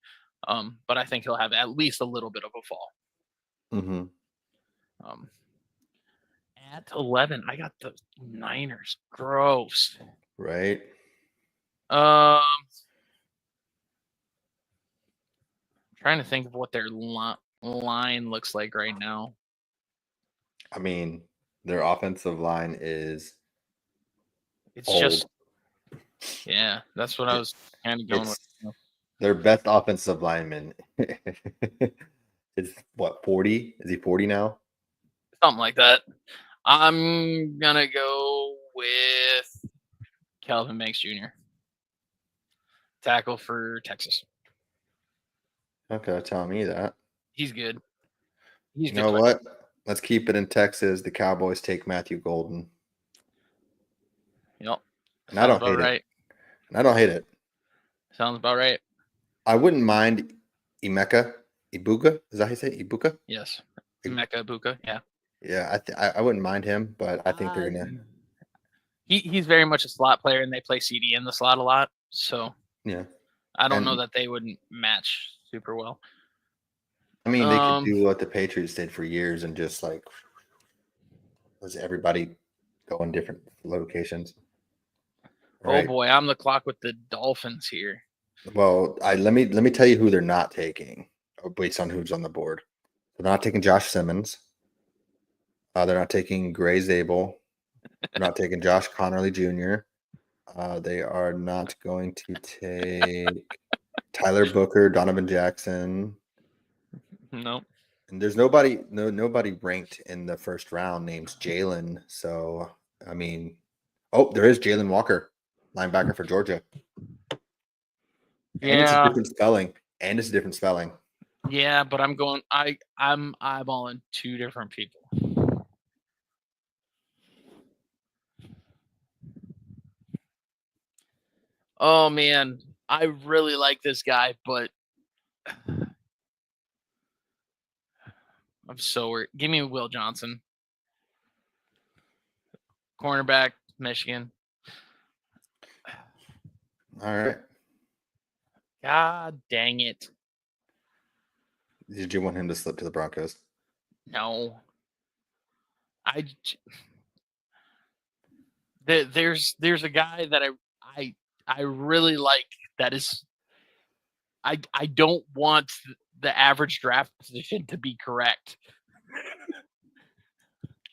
Speaker 2: But I think he'll have at least a little bit of a fall.
Speaker 1: Mm-hmm.
Speaker 2: At 11, I got the Niners. Gross.
Speaker 1: Right.
Speaker 2: Trying to think of what their line looks like right now.
Speaker 1: I mean, their offensive line is old.
Speaker 2: Just yeah, that's what I was kind of going with.
Speaker 1: Their best offensive lineman is what, 40? Is he 40 now?
Speaker 2: Something like that. I'm gonna go with Calvin Banks Jr. Tackle for Texas.
Speaker 1: Okay, tell me that.
Speaker 2: He's good.
Speaker 1: You know what? Let's keep it in Texas. The Cowboys take Matthew Golden.
Speaker 2: Yep.
Speaker 1: And I don't hate it. And I don't hate it.
Speaker 2: Sounds about right.
Speaker 1: I wouldn't mind Ibuka. Is that how you say it? Ibuka?
Speaker 2: Yes. Emeka Ibuka. Yeah.
Speaker 1: Yeah, I wouldn't mind him, but I think they're gonna.
Speaker 2: He's very much a slot player, and they play CD in the slot a lot. So
Speaker 1: yeah,
Speaker 2: I don't know that they wouldn't match super well.
Speaker 1: I mean, they could do what the Patriots did for years and just like was everybody go in different locations.
Speaker 2: Right? Oh boy, I'm the clock with the Dolphins here.
Speaker 1: Well, let me tell you who they're not taking based on who's on the board. They're not taking Josh Simmons. They're not taking Gray Zabel. They're not taking Josh Connerly Jr. They are not going to take Tyler Booker, Donovan Jackson.
Speaker 2: No.
Speaker 1: And there's nobody ranked in the first round named Jalen. So, I mean, there is Jalen Walker, linebacker for Georgia. And it's a different spelling.
Speaker 2: Yeah, but I'm eyeballing two different people. Oh man, I really like this guy, but I'm so worried. Give me Will Johnson, cornerback, Michigan.
Speaker 1: All right.
Speaker 2: God dang it.
Speaker 1: Did you want him to slip to the Broncos?
Speaker 2: No. There's a guy that I really like that is I don't want the average draft position to be correct.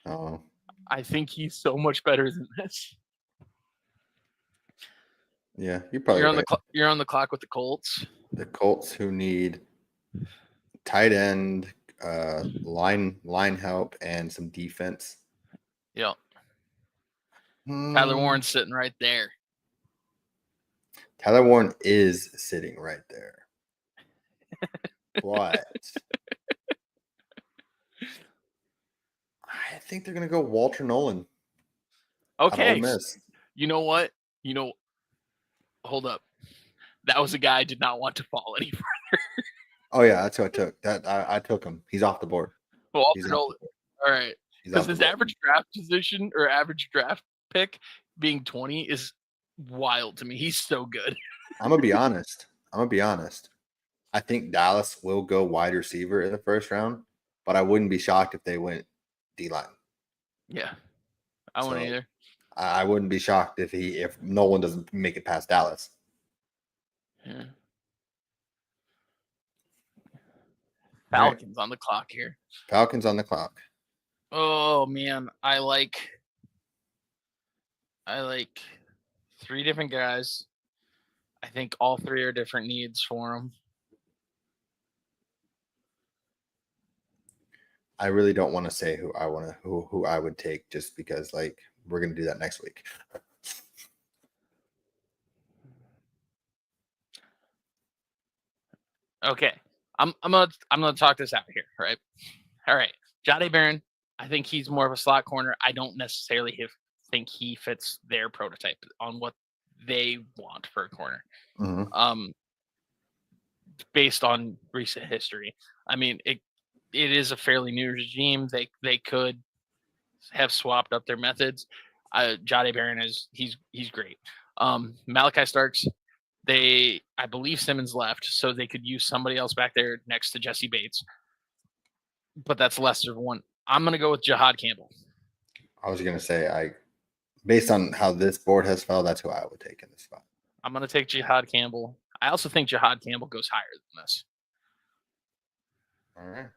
Speaker 1: Oh.
Speaker 2: I think he's so much better than this.
Speaker 1: Yeah, you're
Speaker 2: on the clock with the Colts.
Speaker 1: The Colts, who need tight end, line help, and some defense.
Speaker 2: Yep. Tyler Warren's sitting right there.
Speaker 1: Tyler Warren is sitting right there. What? think they're gonna go Walter Nolan. Out of Ole
Speaker 2: Okay.
Speaker 1: Miss.
Speaker 2: You know what? Hold up. That was a guy I did not want to fall any further.
Speaker 1: Oh yeah, that's who I took. I took him. He's off the board.
Speaker 2: Walter Nolan. All right. Because his average draft position or average draft pick being 20 is wild to me. He's so good.
Speaker 1: I'm gonna be honest. I think Dallas will go wide receiver in the first round, but I wouldn't be shocked if they went D line.
Speaker 2: Yeah, I wouldn't either.
Speaker 1: I wouldn't be shocked if Nolan doesn't make it past Dallas.
Speaker 2: Yeah. Falcons on the clock here.
Speaker 1: Falcons on the clock.
Speaker 2: Oh man, I like 3 different guys. I think all 3 are different needs for them.
Speaker 1: I really don't want to say who I would take just because we're gonna do that next week.
Speaker 2: Okay, I'm gonna talk this out here, right? All right, Jahdae Barron. I think he's more of a slot corner. I don't necessarily think he fits their prototype on what they want for a corner.
Speaker 1: Mm-hmm.
Speaker 2: Based on recent history, I mean it is a fairly new regime. They could have swapped up their methods. Jahdae Barron he's great. Malachi Starks. I believe Simmons left, so they could use somebody else back there next to Jesse Bates. But that's lesser of one. I'm going to go with Jahad Campbell.
Speaker 1: I was going to say, based on how this board has fell, that's who I would take in this spot.
Speaker 2: I'm going to take Jahad Campbell. I also think Jahad Campbell goes higher than this.
Speaker 1: All right.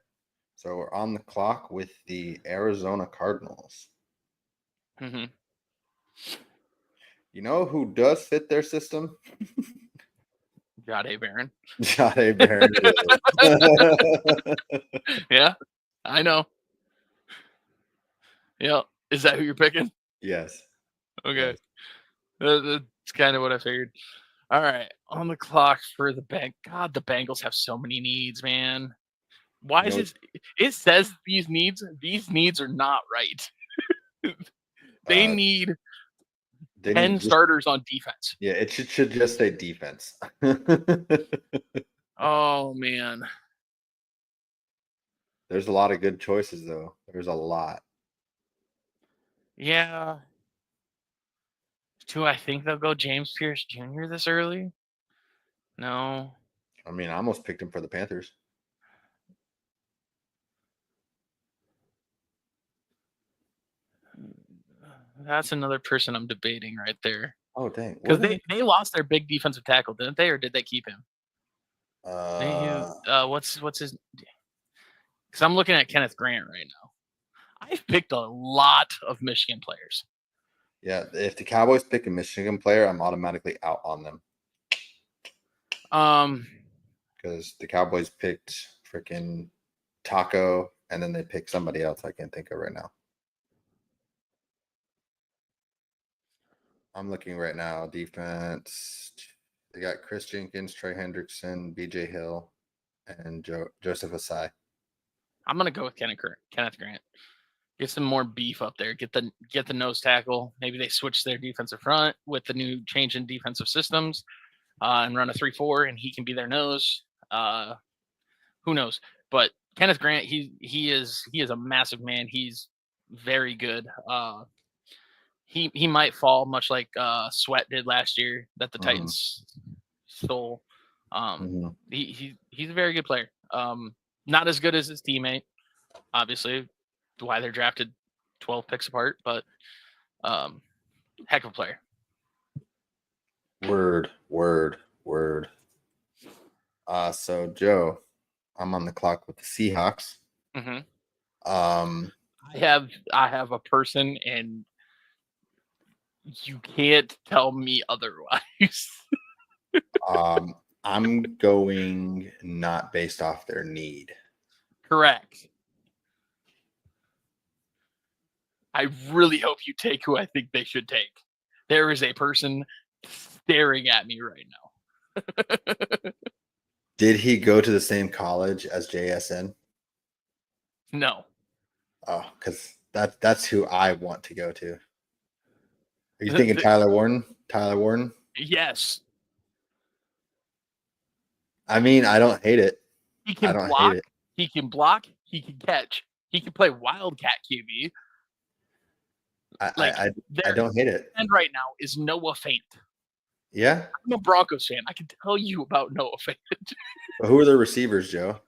Speaker 1: So we're on the clock with the Arizona Cardinals.
Speaker 2: Mm-hmm.
Speaker 1: You know who does fit their system?
Speaker 2: Jahdae Barron.
Speaker 1: Jahdae Barron.
Speaker 2: Yeah, I know. Yeah. Is that who you're picking?
Speaker 1: Yes.
Speaker 2: Okay. Yes. That's kind of what I figured. All right. On the clock for the bank. God, the Bengals have so many needs, man. Why is it? It says these needs are not right. They need 10 starters on defense.
Speaker 1: Yeah, it should just say defense.
Speaker 2: Oh man.
Speaker 1: There's a lot of good choices though. There's a lot.
Speaker 2: Yeah. Do I think they'll go James Pierce Jr. this early? No.
Speaker 1: I mean, I almost picked him for the Panthers.
Speaker 2: That's another person I'm debating right there.
Speaker 1: Oh, dang.
Speaker 2: Because they lost their big defensive tackle, didn't they? Or did they keep him? What's his? Because I'm looking at Kenneth Grant right now. I've picked a lot of Michigan players.
Speaker 1: Yeah, if the Cowboys pick a Michigan player, I'm automatically out on them. Because the Cowboys picked freaking Taco, and then they picked somebody else I can't think of right now. I'm looking right now. Defense. They got Chris Jenkins, Trey Hendrickson, BJ Hill, and Joseph Asai.
Speaker 2: I'm gonna go with Kenneth Grant. Get some more beef up there. Get the nose tackle. Maybe they switch their defensive front with the new change in defensive systems, and run a 3-4, and he can be their nose. Who knows? But Kenneth Grant, he is a massive man. He's very good. He might fall much like Sweat did last year that the Titans stole. He's a very good player. Not as good as his teammate, obviously. Why they're drafted 12 picks apart, but heck of a player.
Speaker 1: Word. So Joe, I'm on the clock with the Seahawks.
Speaker 2: Mm-hmm. I have a person, and you can't tell me otherwise.
Speaker 1: I'm going not based off their need.
Speaker 2: Correct. I really hope you take who I think they should take. There is a person staring at me right now.
Speaker 1: Did he go to the same college as JSN?
Speaker 2: No.
Speaker 1: Oh, because That's who I want to go to. Are you thinking Tyler Warren? Tyler Warren?
Speaker 2: Yes.
Speaker 1: I mean, I don't hate it.
Speaker 2: He can block. He can block. He can catch. He can play Wildcat QB.
Speaker 1: I don't hate it.
Speaker 2: And right now is Noah Fant.
Speaker 1: Yeah.
Speaker 2: I'm a Broncos fan. I can tell you about Noah Fant.
Speaker 1: Well, who are their receivers, Joe?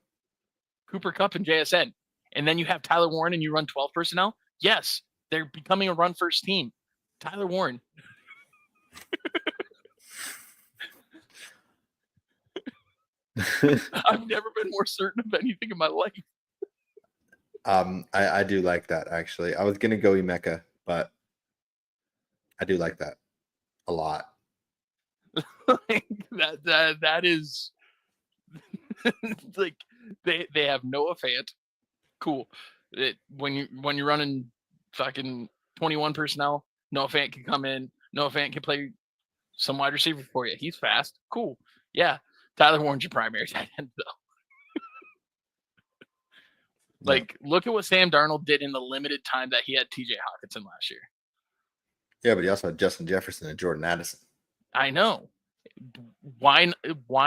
Speaker 2: Cooper Kupp and JSN. And then you have Tyler Warren and you run 12 personnel? Yes. They're becoming a run first team. Tyler Warren. I've never been more certain of anything in my life.
Speaker 1: I do like that, actually. I was gonna go Emeka, but I do like that a lot.
Speaker 2: that is like they have Noah Fant. Cool. When you're running fucking 21 personnel, Noah Fant can come in. Noah Fant can play some wide receiver for you. He's fast. Cool. Yeah. Tyler Warren's your primary tight end, though. Like, look at what Sam Darnold did in the limited time that he had TJ Hawkinson last year.
Speaker 1: Yeah, but he also had Justin Jefferson and Jordan Addison.
Speaker 2: I know. Why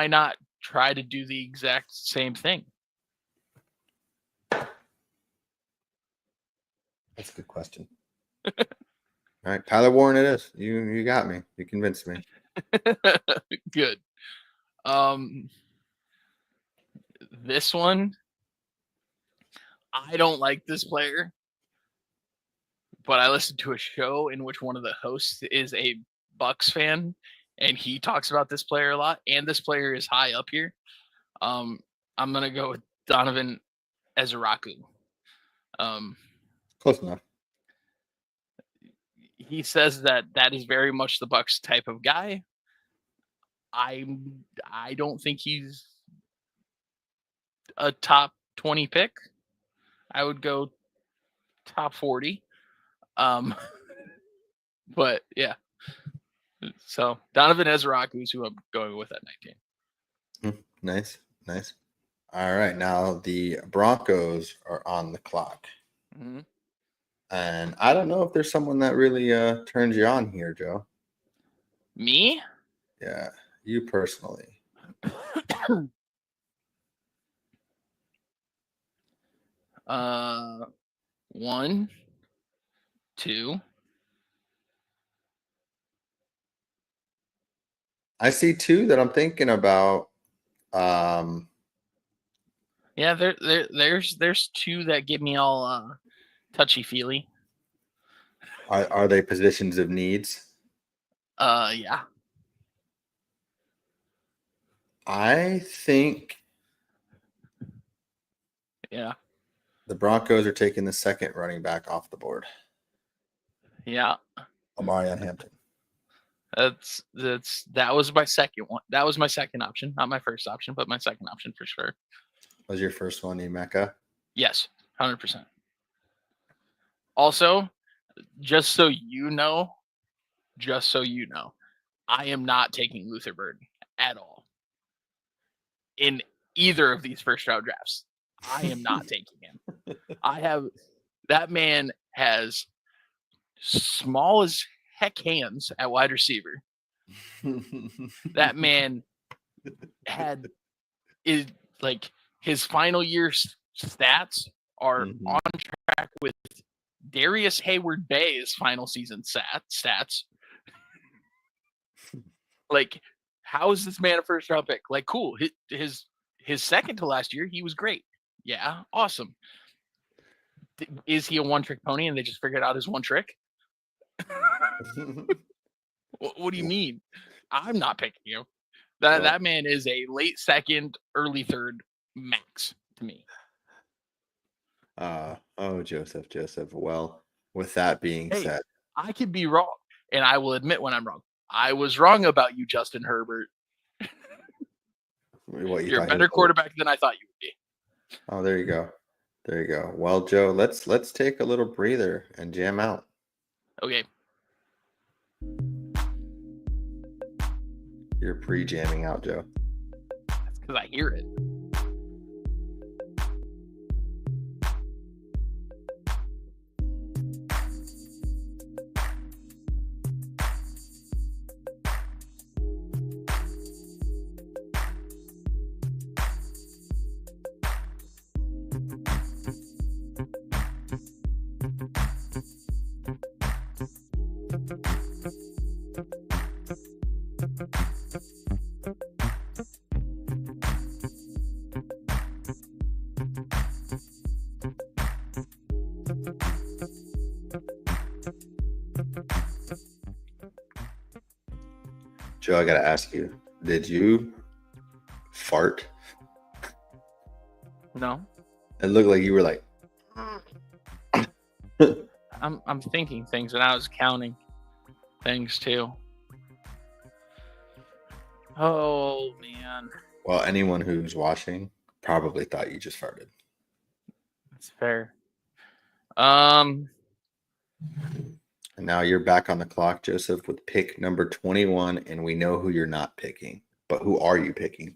Speaker 2: not try to do the exact same thing?
Speaker 1: That's a good question. All right, Tyler Warren it is. You got me. You convinced me.
Speaker 2: Good. This one, I don't like this player, but I listened to a show in which one of the hosts is a Bucks fan, and he talks about this player a lot, and this player is high up here. I'm gonna go with Donovan Ezeraku.
Speaker 1: Close enough.
Speaker 2: He says that is very much the Bucks type of guy. I don't think he's a top 20 pick. I would go top 40. But yeah. So Donovan Ezeraku is who I'm going with at 19.
Speaker 1: Nice. All right, now the Broncos are on the clock.
Speaker 2: Mm-hmm.
Speaker 1: And I don't know if there's someone that really turns you on here, Joe.
Speaker 2: Me?
Speaker 1: Yeah, you personally.
Speaker 2: 1, 2.
Speaker 1: I see 2 that I'm thinking about.
Speaker 2: Yeah, there's 2 that give me all touchy feely.
Speaker 1: Are they positions of needs?
Speaker 2: Yeah.
Speaker 1: I think.
Speaker 2: Yeah.
Speaker 1: The Broncos are taking the second running back off the board.
Speaker 2: Yeah.
Speaker 1: Omarion Hampton.
Speaker 2: That was my second one. That was my second option, not my first option, but my second option for sure.
Speaker 1: Was your first one Emeka?
Speaker 2: Yes, 100%. Also, just so you know, I am not taking Luther Burden at all in either of these first round drafts. I am not taking him. That man has small as heck hands at wide receiver. That man is like his final year stats are on track with Darius Hayward Bay's final season stats. Like, how is this man a first round pick? Like, cool. His second to last year, he was great. Yeah, awesome. Is he a one trick pony and they just figured out his one trick? What do you mean? I'm not picking him. That man is a late second, early third max to me.
Speaker 1: Joseph. Well, with that being said,
Speaker 2: I could be wrong, and I will admit when I'm wrong. I was wrong about you, Justin Herbert. You're a better quarterback than I thought you would be.
Speaker 1: Oh, there you go. Well, Joe, let's take a little breather and jam out.
Speaker 2: Okay.
Speaker 1: You're pre-jamming out, Joe.
Speaker 2: That's because I hear it.
Speaker 1: Joe, I gotta ask you, did you fart?
Speaker 2: No,
Speaker 1: It looked like you were like.
Speaker 2: I'm thinking things, and I was counting things too. Oh man,
Speaker 1: Well, anyone who's watching probably thought you just farted.
Speaker 2: that's fair.
Speaker 1: And now you're back on the clock, Joseph, with pick number 21, and we know who you're not picking. But who are you picking?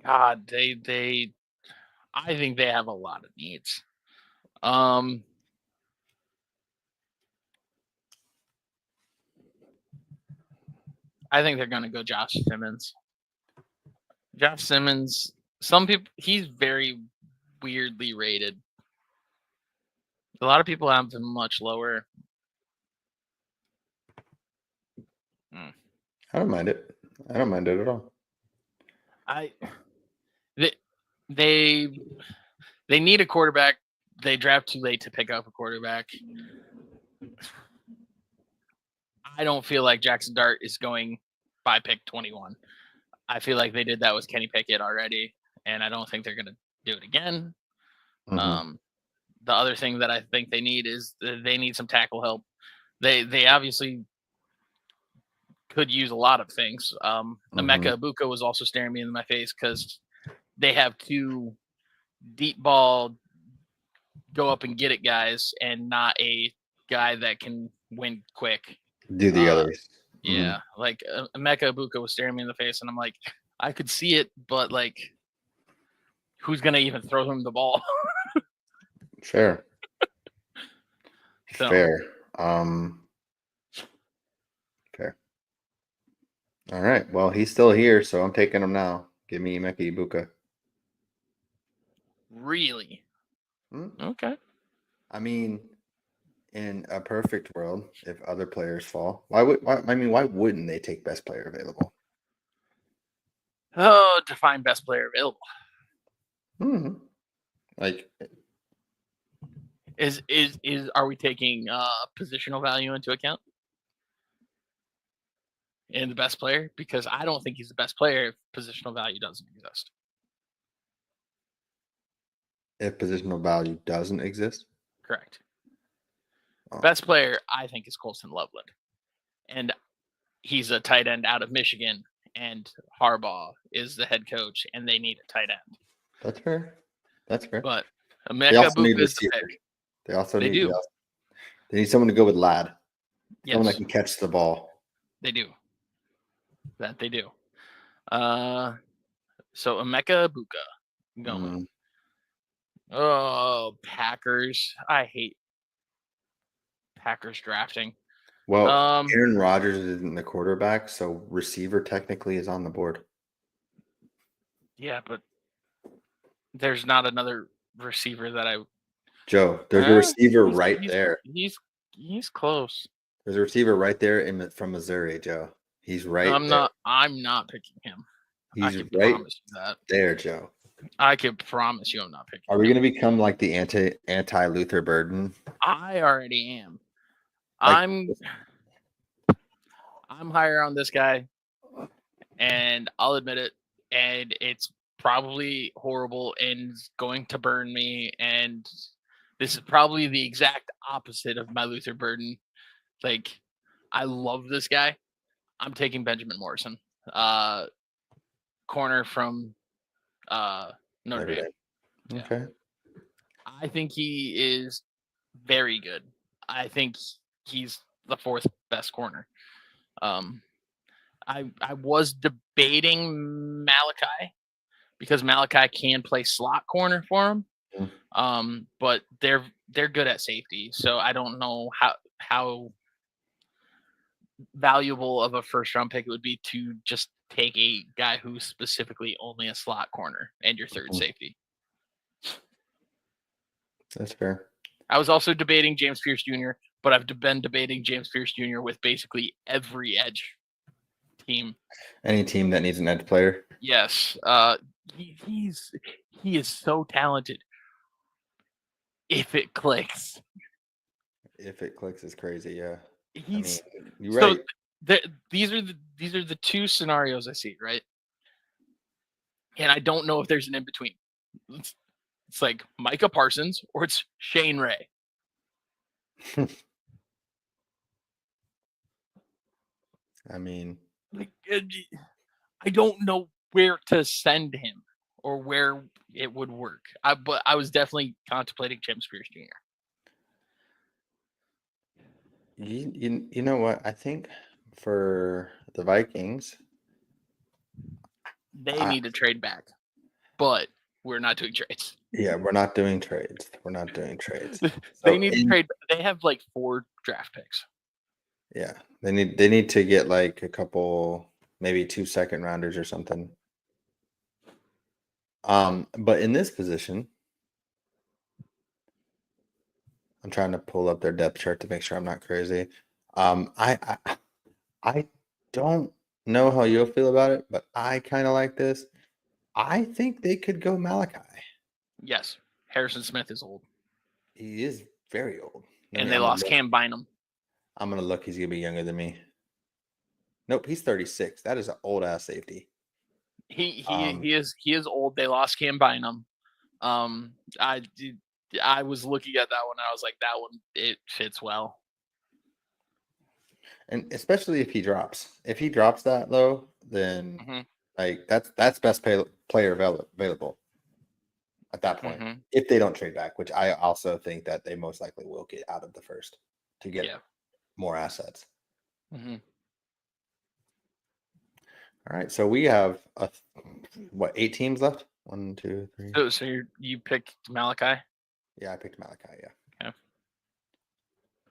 Speaker 2: God, I think they have a lot of needs. I think they're gonna go Josh Simmons. Josh Simmons. Some people, he's very weirdly rated. A lot of people have him much lower.
Speaker 1: I don't mind it. I don't mind it at all.
Speaker 2: They need a quarterback. They draft too late to pick up a quarterback. I don't feel like Jackson Dart is going by pick 21. I feel like they did that with Kenny Pickett already, and I don't think they're going to do it again.
Speaker 1: Mm-hmm.
Speaker 2: The other thing that I think they need is they need some tackle help. They obviously could use a lot of things. Emeka Ibuka was also staring me in my face because they have two deep ball, go up and get it guys, and not a guy that can win quick.
Speaker 1: Do the others.
Speaker 2: Yeah, like Emeka Ibuka was staring me in the face, and I'm like, I could see it, but like, who's gonna even throw him the ball?
Speaker 1: Fair.
Speaker 2: So.
Speaker 1: Fair. Fair. All right. Well, he's still here, so I'm taking him now. Give me Emeka Ibuka.
Speaker 2: Really? Okay.
Speaker 1: I mean, in a perfect world, if other players fall, why wouldn't they take best player available?
Speaker 2: Oh, define best player available.
Speaker 1: Like,
Speaker 2: are we taking positional value into account in the best player? Because I don't think he's the best player if positional value doesn't exist.
Speaker 1: If positional value doesn't exist?
Speaker 2: Correct. Best player, I think, is Colston Loveland. And he's a tight end out of Michigan, and Harbaugh is the head coach, and they need a tight end.
Speaker 1: That's fair. That's fair.
Speaker 2: But Emeka Ibuka is the pick.
Speaker 1: They also need they need someone to go with Ladd.
Speaker 2: Yes.
Speaker 1: Someone that can catch the ball.
Speaker 2: They do. That they do. So Emeka Ibuka going. Oh, Packers. I hate Packers drafting.
Speaker 1: Well, Aaron Rodgers isn't the quarterback, so receiver technically is on the board.
Speaker 2: Yeah, but there's not another receiver that I.
Speaker 1: Joe, there's a receiver right there.
Speaker 2: He's close.
Speaker 1: There's a receiver right there from Missouri, Joe. He's right there.
Speaker 2: I'm not picking him.
Speaker 1: He's right there, Joe.
Speaker 2: I can promise you I'm not picking him.
Speaker 1: Are we going to become like the anti-Luther Burden?
Speaker 2: I already am. I'm higher on this guy, and I'll admit it, and it's probably horrible and going to burn me, and this is probably the exact opposite of my Luther Burden. Like, I love this guy. I'm taking Benjamin Morrison, corner from Notre Dame.
Speaker 1: Okay.
Speaker 2: Yeah. I think he is very good. I think he's the fourth best corner. I was debating Malachi because Malachi can play slot corner for him. But they're good at safety, so I don't know how valuable of a first round pick it would be to just take a guy who's specifically only a slot corner and your third safety.
Speaker 1: That's fair.
Speaker 2: I was also debating James Pierce Jr., but I've been debating James Pierce Jr. with basically every edge team.
Speaker 1: Any team that needs an edge player?
Speaker 2: Yes. He is so talented. If it clicks.
Speaker 1: If it clicks is crazy, yeah.
Speaker 2: He's
Speaker 1: you're
Speaker 2: so
Speaker 1: right.
Speaker 2: these are the two scenarios I see, right? And I don't know if there's an in between. It's like Micah Parsons or it's Shane Ray.
Speaker 1: I mean,
Speaker 2: Like, I don't know where to send him or where it would work. But I was definitely contemplating James Pierce Jr.
Speaker 1: you know what? I think for the Vikings,
Speaker 2: They need to trade back, but we're not doing trades.
Speaker 1: yeah, we're not doing trades. We're not doing trades.
Speaker 2: They
Speaker 1: So
Speaker 2: need to trade. They have like 4 draft picks.
Speaker 1: yeah, they need to get like a couple, maybe 2 second rounders or something. But in this position, I'm trying to pull up their depth chart to make sure I'm not crazy. I don't know how you'll feel about it, but I kind of like this. I think they could go Malachi.
Speaker 2: Yes, Harrison Smith is old,
Speaker 1: He is very old.
Speaker 2: and they lost Cam Bynum.
Speaker 1: I'm gonna look. He's gonna be younger than me. Nope, he's 36. That is an old ass safety.
Speaker 2: He is old. They lost Cam Bynum. I was looking at that one. I was like, that one it fits well.
Speaker 1: And especially if he drops. If he drops that low, then like that's best player available at that point. If they don't trade back, which I also think that they most likely will get out of the first to get more assets. All right, so we have 8 teams left? 1, 2, 3.
Speaker 2: So you picked Malachi?
Speaker 1: Yeah, I picked Malachi. Yeah.
Speaker 2: Okay.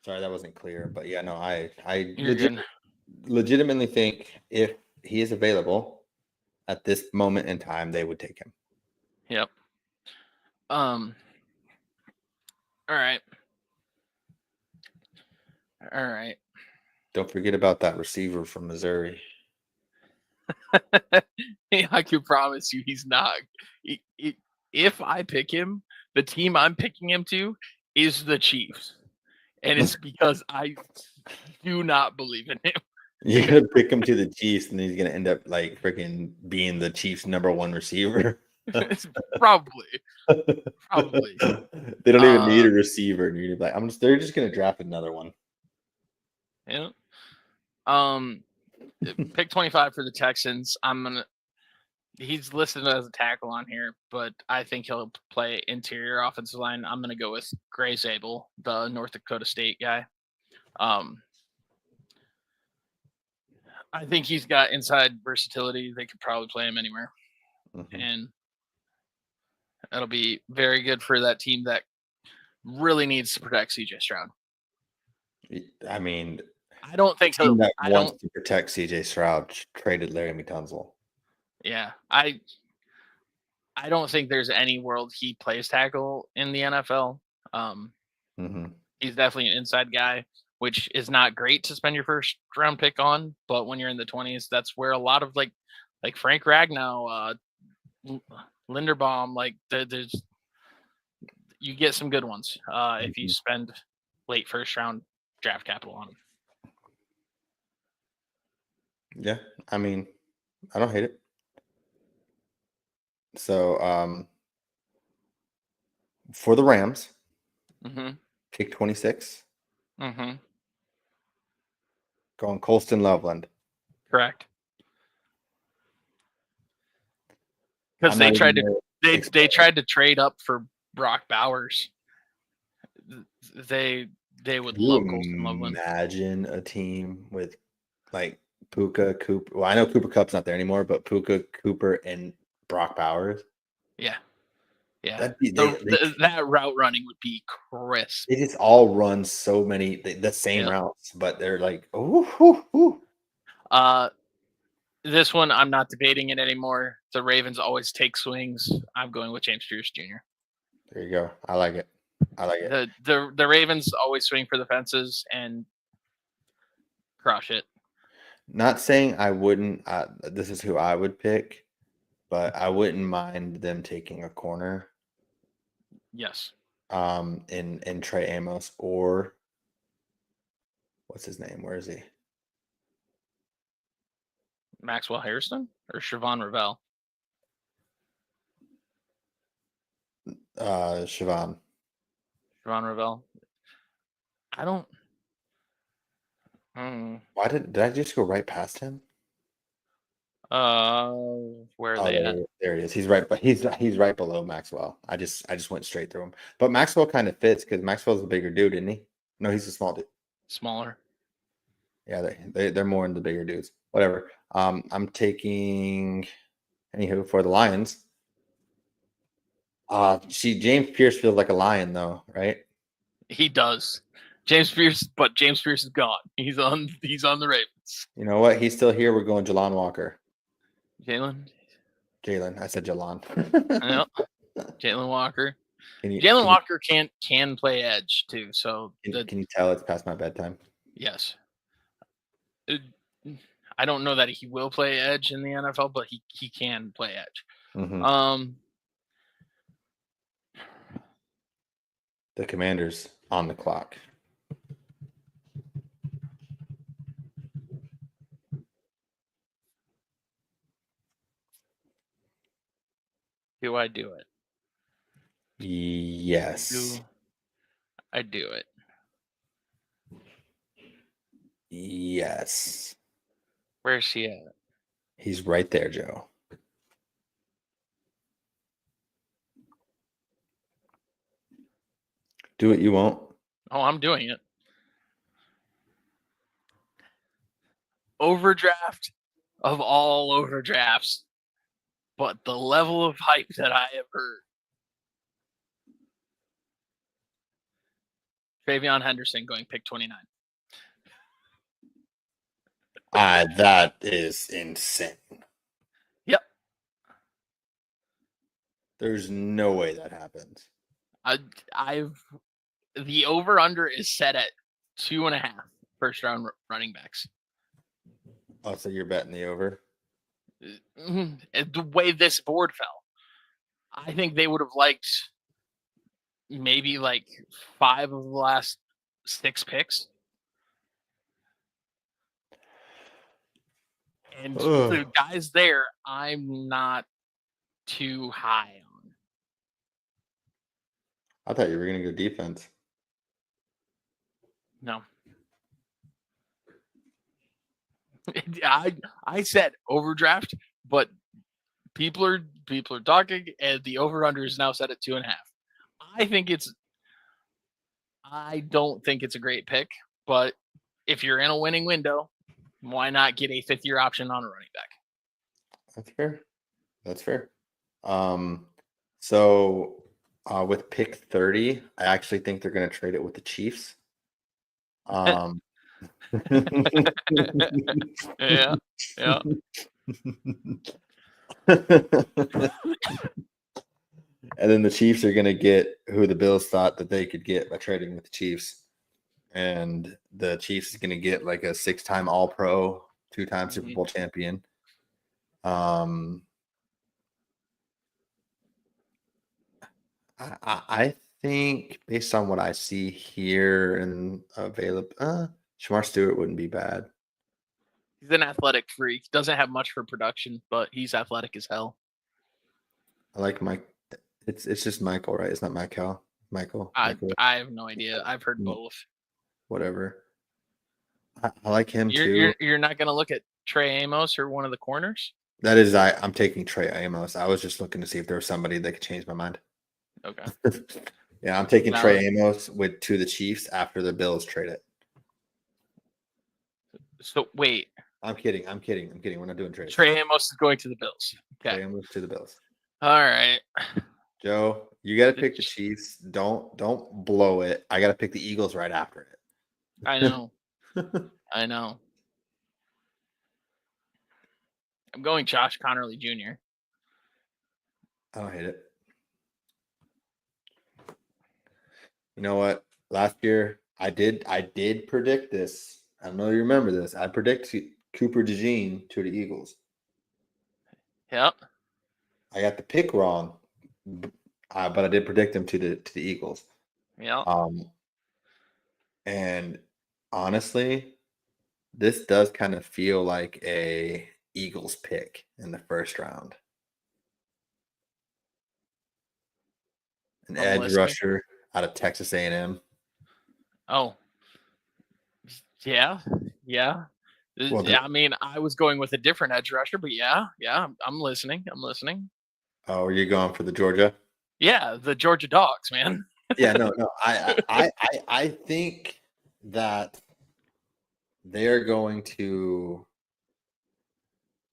Speaker 1: Sorry, that wasn't clear, but yeah, no, I legitimately think if he is available at this moment in time, they would take him.
Speaker 2: Yep. All right. All right.
Speaker 1: Don't forget about that receiver from Missouri.
Speaker 2: I can promise you he's not. If I pick him, the team I'm picking him to is the Chiefs. And it's because I do not believe in him.
Speaker 1: You're going to pick him to the Chiefs, and he's going to end up like freaking being the Chiefs' #1 receiver.
Speaker 2: Probably. Probably.
Speaker 1: They don't even need a receiver. And you're like, they're just going to draft another one.
Speaker 2: Yeah. Pick 25 for the Texans. He's listed as a tackle on here, but I think he'll play interior offensive line. I'm gonna go with Gray Zabel, the North Dakota State guy. I think he's got inside versatility. They could probably play him anywhere, and that'll be very good for that team that really needs to protect CJ Stroud.
Speaker 1: I mean,
Speaker 2: I don't think
Speaker 1: he'll. That wants to protect CJ Stroud traded Larry McTunzel.
Speaker 2: Yeah, I don't think there's any world he plays tackle in the NFL. He's definitely an inside guy, which is not great to spend your first round pick on. But when you're in the 20s, that's where a lot of like Frank Ragnow, Linderbaum, like there's you get some good ones if you spend late first round draft capital on them.
Speaker 1: Yeah, I mean, I don't hate it. So, for the Rams, pick 26. Going Colston Loveland.
Speaker 2: Correct. Because they tried to trade up for Brock Bowers. They would love Colston Loveland.
Speaker 1: Imagine a team with like Puka, Cooper. Well, I know Cooper Kupp's not there anymore, but Puka, Cooper, and Brock Bowers.
Speaker 2: Yeah. That route running would be crisp.
Speaker 1: They just all run so many the same routes, but they're like, ooh.
Speaker 2: This one I'm not debating it anymore. The Ravens always take swings. I'm going with James Pierce Jr.
Speaker 1: There you go. I like it.
Speaker 2: The Ravens always swing for the fences and crush it.
Speaker 1: Not saying I wouldn't. This is who I would pick, but I wouldn't mind them taking a corner.
Speaker 2: Yes.
Speaker 1: In Trey Amos or what's his name? Where is he?
Speaker 2: Maxwell Hairston or Siobhan Ravel?
Speaker 1: Siobhan.
Speaker 2: Siobhan Ravel. I don't.
Speaker 1: Why did I just go right past him?
Speaker 2: Where are they at?
Speaker 1: There he is. He's right, but he's right below Maxwell. I just went straight through him. But Maxwell kind of fits because Maxwell's a bigger dude, isn't he? No, he's a small dude.
Speaker 2: Smaller.
Speaker 1: Yeah, they're more in the bigger dudes. Whatever. I'm taking anywho for the Lions. See, James Pierce feels like a lion though, right?
Speaker 2: He does. James Pierce is gone. He's on the Ravens.
Speaker 1: You know what? He's still here. We're going Jalon Walker.
Speaker 2: Jalen.
Speaker 1: I said Jalon.
Speaker 2: Yep. Jalen Walker. Jalen Walker can play edge too. So
Speaker 1: can you tell it's past my bedtime?
Speaker 2: Yes. I don't know that he will play edge in the NFL, but he can play edge.
Speaker 1: Mm-hmm. The Commanders on the clock.
Speaker 2: Do I do it?
Speaker 1: Yes.
Speaker 2: I do it.
Speaker 1: Yes.
Speaker 2: Where's he at?
Speaker 1: He's right there, Joe. Do what you won't.
Speaker 2: Oh, I'm doing it. Overdraft of all overdrafts, but the level of hype that I have heard. Travion Henderson going pick 29.
Speaker 1: That is insane.
Speaker 2: Yep.
Speaker 1: There's no way that happens.
Speaker 2: The over under is set at 2.5 first round running backs.
Speaker 1: Oh, so you're betting the over?
Speaker 2: The way this board fell, I think they would have liked maybe like 5 of the last 6 picks. And the guys there, I'm not too high on.
Speaker 1: I thought you were going to go defense.
Speaker 2: No. I said overdraft, but people are talking, and the over under is now set at 2.5. I don't think it's a great pick, but if you're in a winning window, why not get a 5th-year option on a running back?
Speaker 1: That's fair. So with pick 30, I actually think they're going to trade it with the Chiefs.
Speaker 2: Yeah.
Speaker 1: And then the Chiefs are going to get who the Bills thought that they could get by trading with the Chiefs. And the Chiefs is going to get like a 6-time All-Pro, 2-time Super Bowl champion. I think based on what I see here and available, Shamar Stewart wouldn't be bad.
Speaker 2: He's an athletic freak. Doesn't have much for production, but he's athletic as hell.
Speaker 1: I like Mike. It's just Michael, right? It's not Michael. Michael.
Speaker 2: I have no idea. I've heard both.
Speaker 1: Whatever. I like him too.
Speaker 2: You're not going to look at Trey Amos or one of the corners?
Speaker 1: That is, I'm taking Trey Amos. I was just looking to see if there was somebody that could change my mind.
Speaker 2: Okay.
Speaker 1: Yeah, I'm taking Trey Amos to the Chiefs after the Bills trade it.
Speaker 2: So wait.
Speaker 1: I'm kidding. We're not doing trades.
Speaker 2: Trey Amos is going to the Bills. Okay.
Speaker 1: Trey Amos to the Bills.
Speaker 2: All right.
Speaker 1: Joe, you got to pick the Chiefs. Don't blow it. I got to pick the Eagles right after it.
Speaker 2: I know. I know. I'm going Josh Connerly Jr.
Speaker 1: I don't hate it. You know what? Last year I did predict this. I don't know if you remember this. I predicted Cooper DeJean to the Eagles.
Speaker 2: Yep.
Speaker 1: I got the pick wrong, but I did predict him to the Eagles.
Speaker 2: Yeah.
Speaker 1: And honestly, this does kind of feel like a Eagles pick in the first round. An
Speaker 2: I'm
Speaker 1: edge
Speaker 2: listening.
Speaker 1: rusher out of Texas A&M.
Speaker 2: Oh, yeah.
Speaker 1: Well,
Speaker 2: I mean, I was going with a different edge rusher, but yeah, I'm listening. I'm listening.
Speaker 1: oh, are you going for the Georgia?
Speaker 2: Yeah, the Georgia Dogs, man.
Speaker 1: Yeah, no. I think that they're going to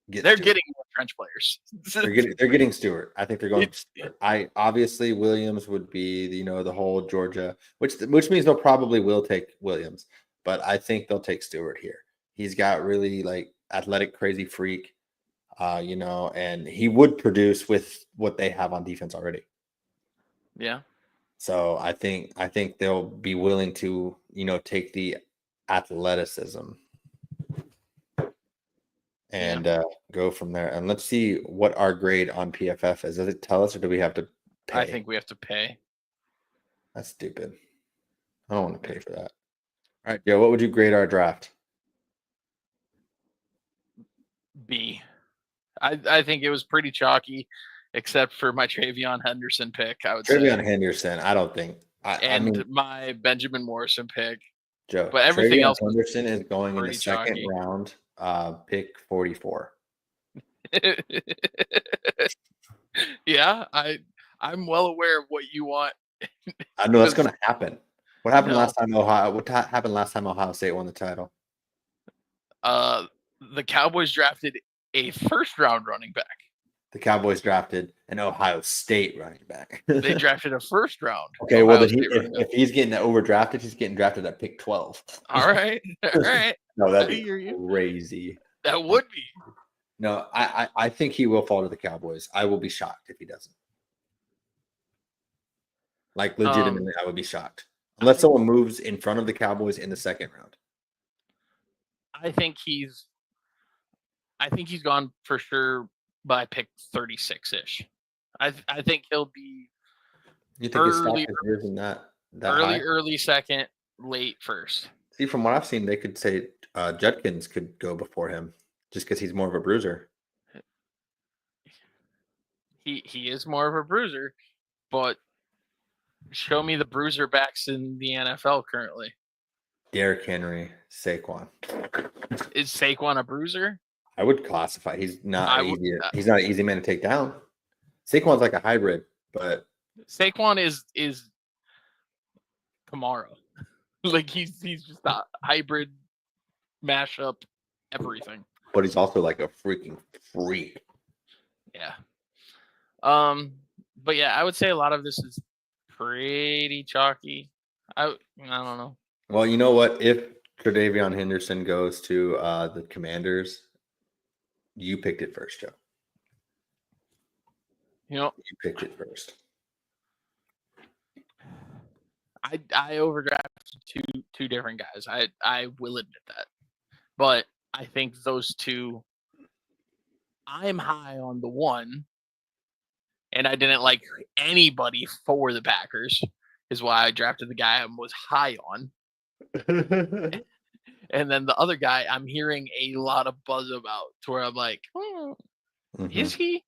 Speaker 2: They're
Speaker 1: Stewart.
Speaker 2: getting more French players.
Speaker 1: They're getting Stewart. I think they're going for
Speaker 2: It's
Speaker 1: Stewart. I obviously Williams would be the whole Georgia, which means they'll probably will take Williams, but I think they'll take Stewart here. He's got really like athletic, crazy freak, and he would produce with what they have on defense already.
Speaker 2: yeah.
Speaker 1: So I think they'll be willing to take the athleticism and go from there. And let's see what our grade on PFF is. Does it tell us, or do we have to pay?
Speaker 2: I think we have to pay.
Speaker 1: That's stupid. I don't want to pay for that. All right, Joe, what would you grade our draft?
Speaker 2: B. I think it was pretty chalky, except for my Travion Henderson pick, I would
Speaker 1: Travion
Speaker 2: say.
Speaker 1: Henderson, I don't think. I mean,
Speaker 2: My Benjamin Morrison pick.
Speaker 1: Joe,
Speaker 2: But everything
Speaker 1: Travion
Speaker 2: else was
Speaker 1: Henderson is going in the
Speaker 2: pretty
Speaker 1: second
Speaker 2: chalky.
Speaker 1: round, pick 44.
Speaker 2: Yeah, I'm well aware of what you want.
Speaker 1: I know that's going to happen. What happened
Speaker 2: No.
Speaker 1: last time happened last time Ohio State won the title?
Speaker 2: The Cowboys drafted a first round running back.
Speaker 1: The Cowboys drafted an Ohio State running back.
Speaker 2: They drafted a first round.
Speaker 1: Okay, well, then if he's getting overdrafted, he's getting drafted at pick 12.
Speaker 2: All right.
Speaker 1: No, that'd be crazy.
Speaker 2: That would be.
Speaker 1: No, I think he will fall to the Cowboys. I will be shocked if he doesn't. Like, legitimately, I would be shocked. Unless someone moves in front of the Cowboys in the second round.
Speaker 2: I think he's gone for sure by pick 36-ish. I think he'll be
Speaker 1: You think his stock is risen that high?
Speaker 2: Early second, late first.
Speaker 1: See, from what I've seen, they could say Judkins could go before him just because he's more of a bruiser.
Speaker 2: He is more of a bruiser, but show me the bruiser backs in the NFL currently.
Speaker 1: Derrick Henry, Saquon.
Speaker 2: Is Saquon a bruiser?
Speaker 1: I would classify. He's not easy. He's not an easy man to take down. Saquon's like a hybrid, but
Speaker 2: Saquon is Kamara. Like he's just a hybrid mashup, everything.
Speaker 1: But he's also like a freaking freak.
Speaker 2: Yeah. But yeah, I would say a lot of this is pretty chalky. I don't know.
Speaker 1: Well, you know what? If Tre'Davion Henderson goes to the Commanders, you picked it first, Joe.
Speaker 2: You
Speaker 1: picked it first.
Speaker 2: I overdrafted two different guys. I will admit that, but I think those two. I'm high on the one, and I didn't like anybody for the Packers. Is why I drafted the guy I was high on. And then the other guy, I'm hearing a lot of buzz about, to where I'm like, is he?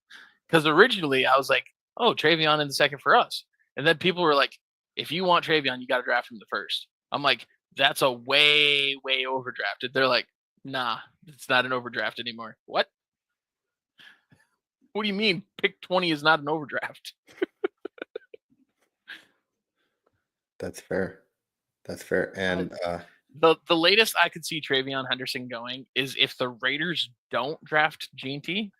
Speaker 2: Because originally I was like, oh, Travion in the second for us. And then people were like, if you want Travion, you got to draft him the first. I'm like, that's a way, way overdrafted. They're like, nah, it's not an overdraft anymore. What? What do you mean? Pick 20 is not an overdraft.
Speaker 1: That's fair. And
Speaker 2: the latest I could see Travion Henderson going is if the Raiders don't draft Gene,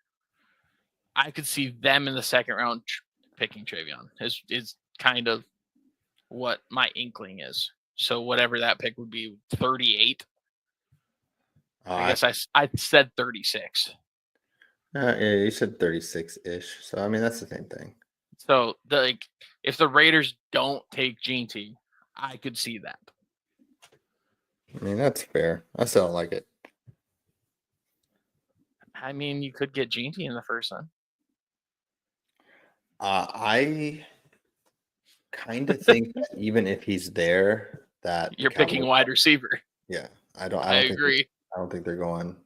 Speaker 2: I could see them in the second round picking Travion. Is kind of what my inkling is. So whatever that pick would be, 38. I guess I said 36.
Speaker 1: Yeah, you said 36-ish. So I mean that's the same thing.
Speaker 2: So if the Raiders don't take Gene, I could see that.
Speaker 1: I mean that's fair. I still don't like it.
Speaker 2: I mean, you could get Gene in the first one.
Speaker 1: I kind of think that even if he's there, that
Speaker 2: you're picking wide receiver.
Speaker 1: Yeah, I don't.
Speaker 2: I agree.
Speaker 1: I don't think they're going.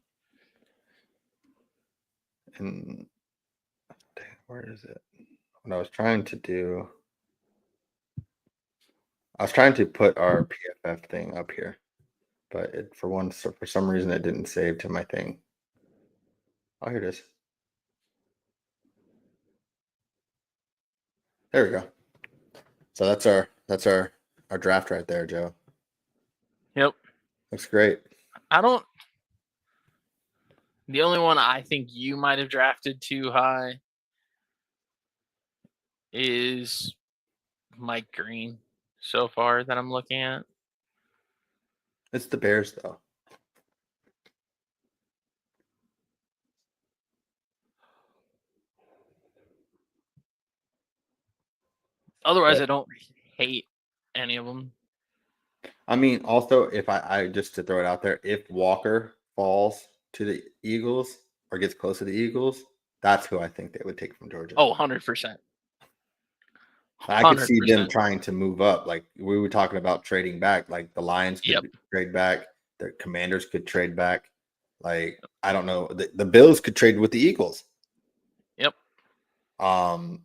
Speaker 1: And where is it? What I was trying to do. I was trying to put our PFF thing up here, but for some reason it didn't save to my thing. Oh, here it is. There we go. So that's our draft right there, Joe.
Speaker 2: Yep.
Speaker 1: Looks great.
Speaker 2: I don't. The only one I think you might have drafted too high is Mike Green so far that I'm looking at.
Speaker 1: It's the Bears, though.
Speaker 2: Otherwise,
Speaker 1: But,
Speaker 2: I don't hate any of them.
Speaker 1: I mean, also, if I just to throw it out there, if Walker falls to the Eagles or gets close to the Eagles, that's who I think they would take from Georgia.
Speaker 2: Oh, 100%.
Speaker 1: I could see them trying to move up. Like we were talking about trading back. Like the Lions could trade back. The Commanders could trade back. Like I don't know. The Bills could trade with the Eagles.
Speaker 2: Yep.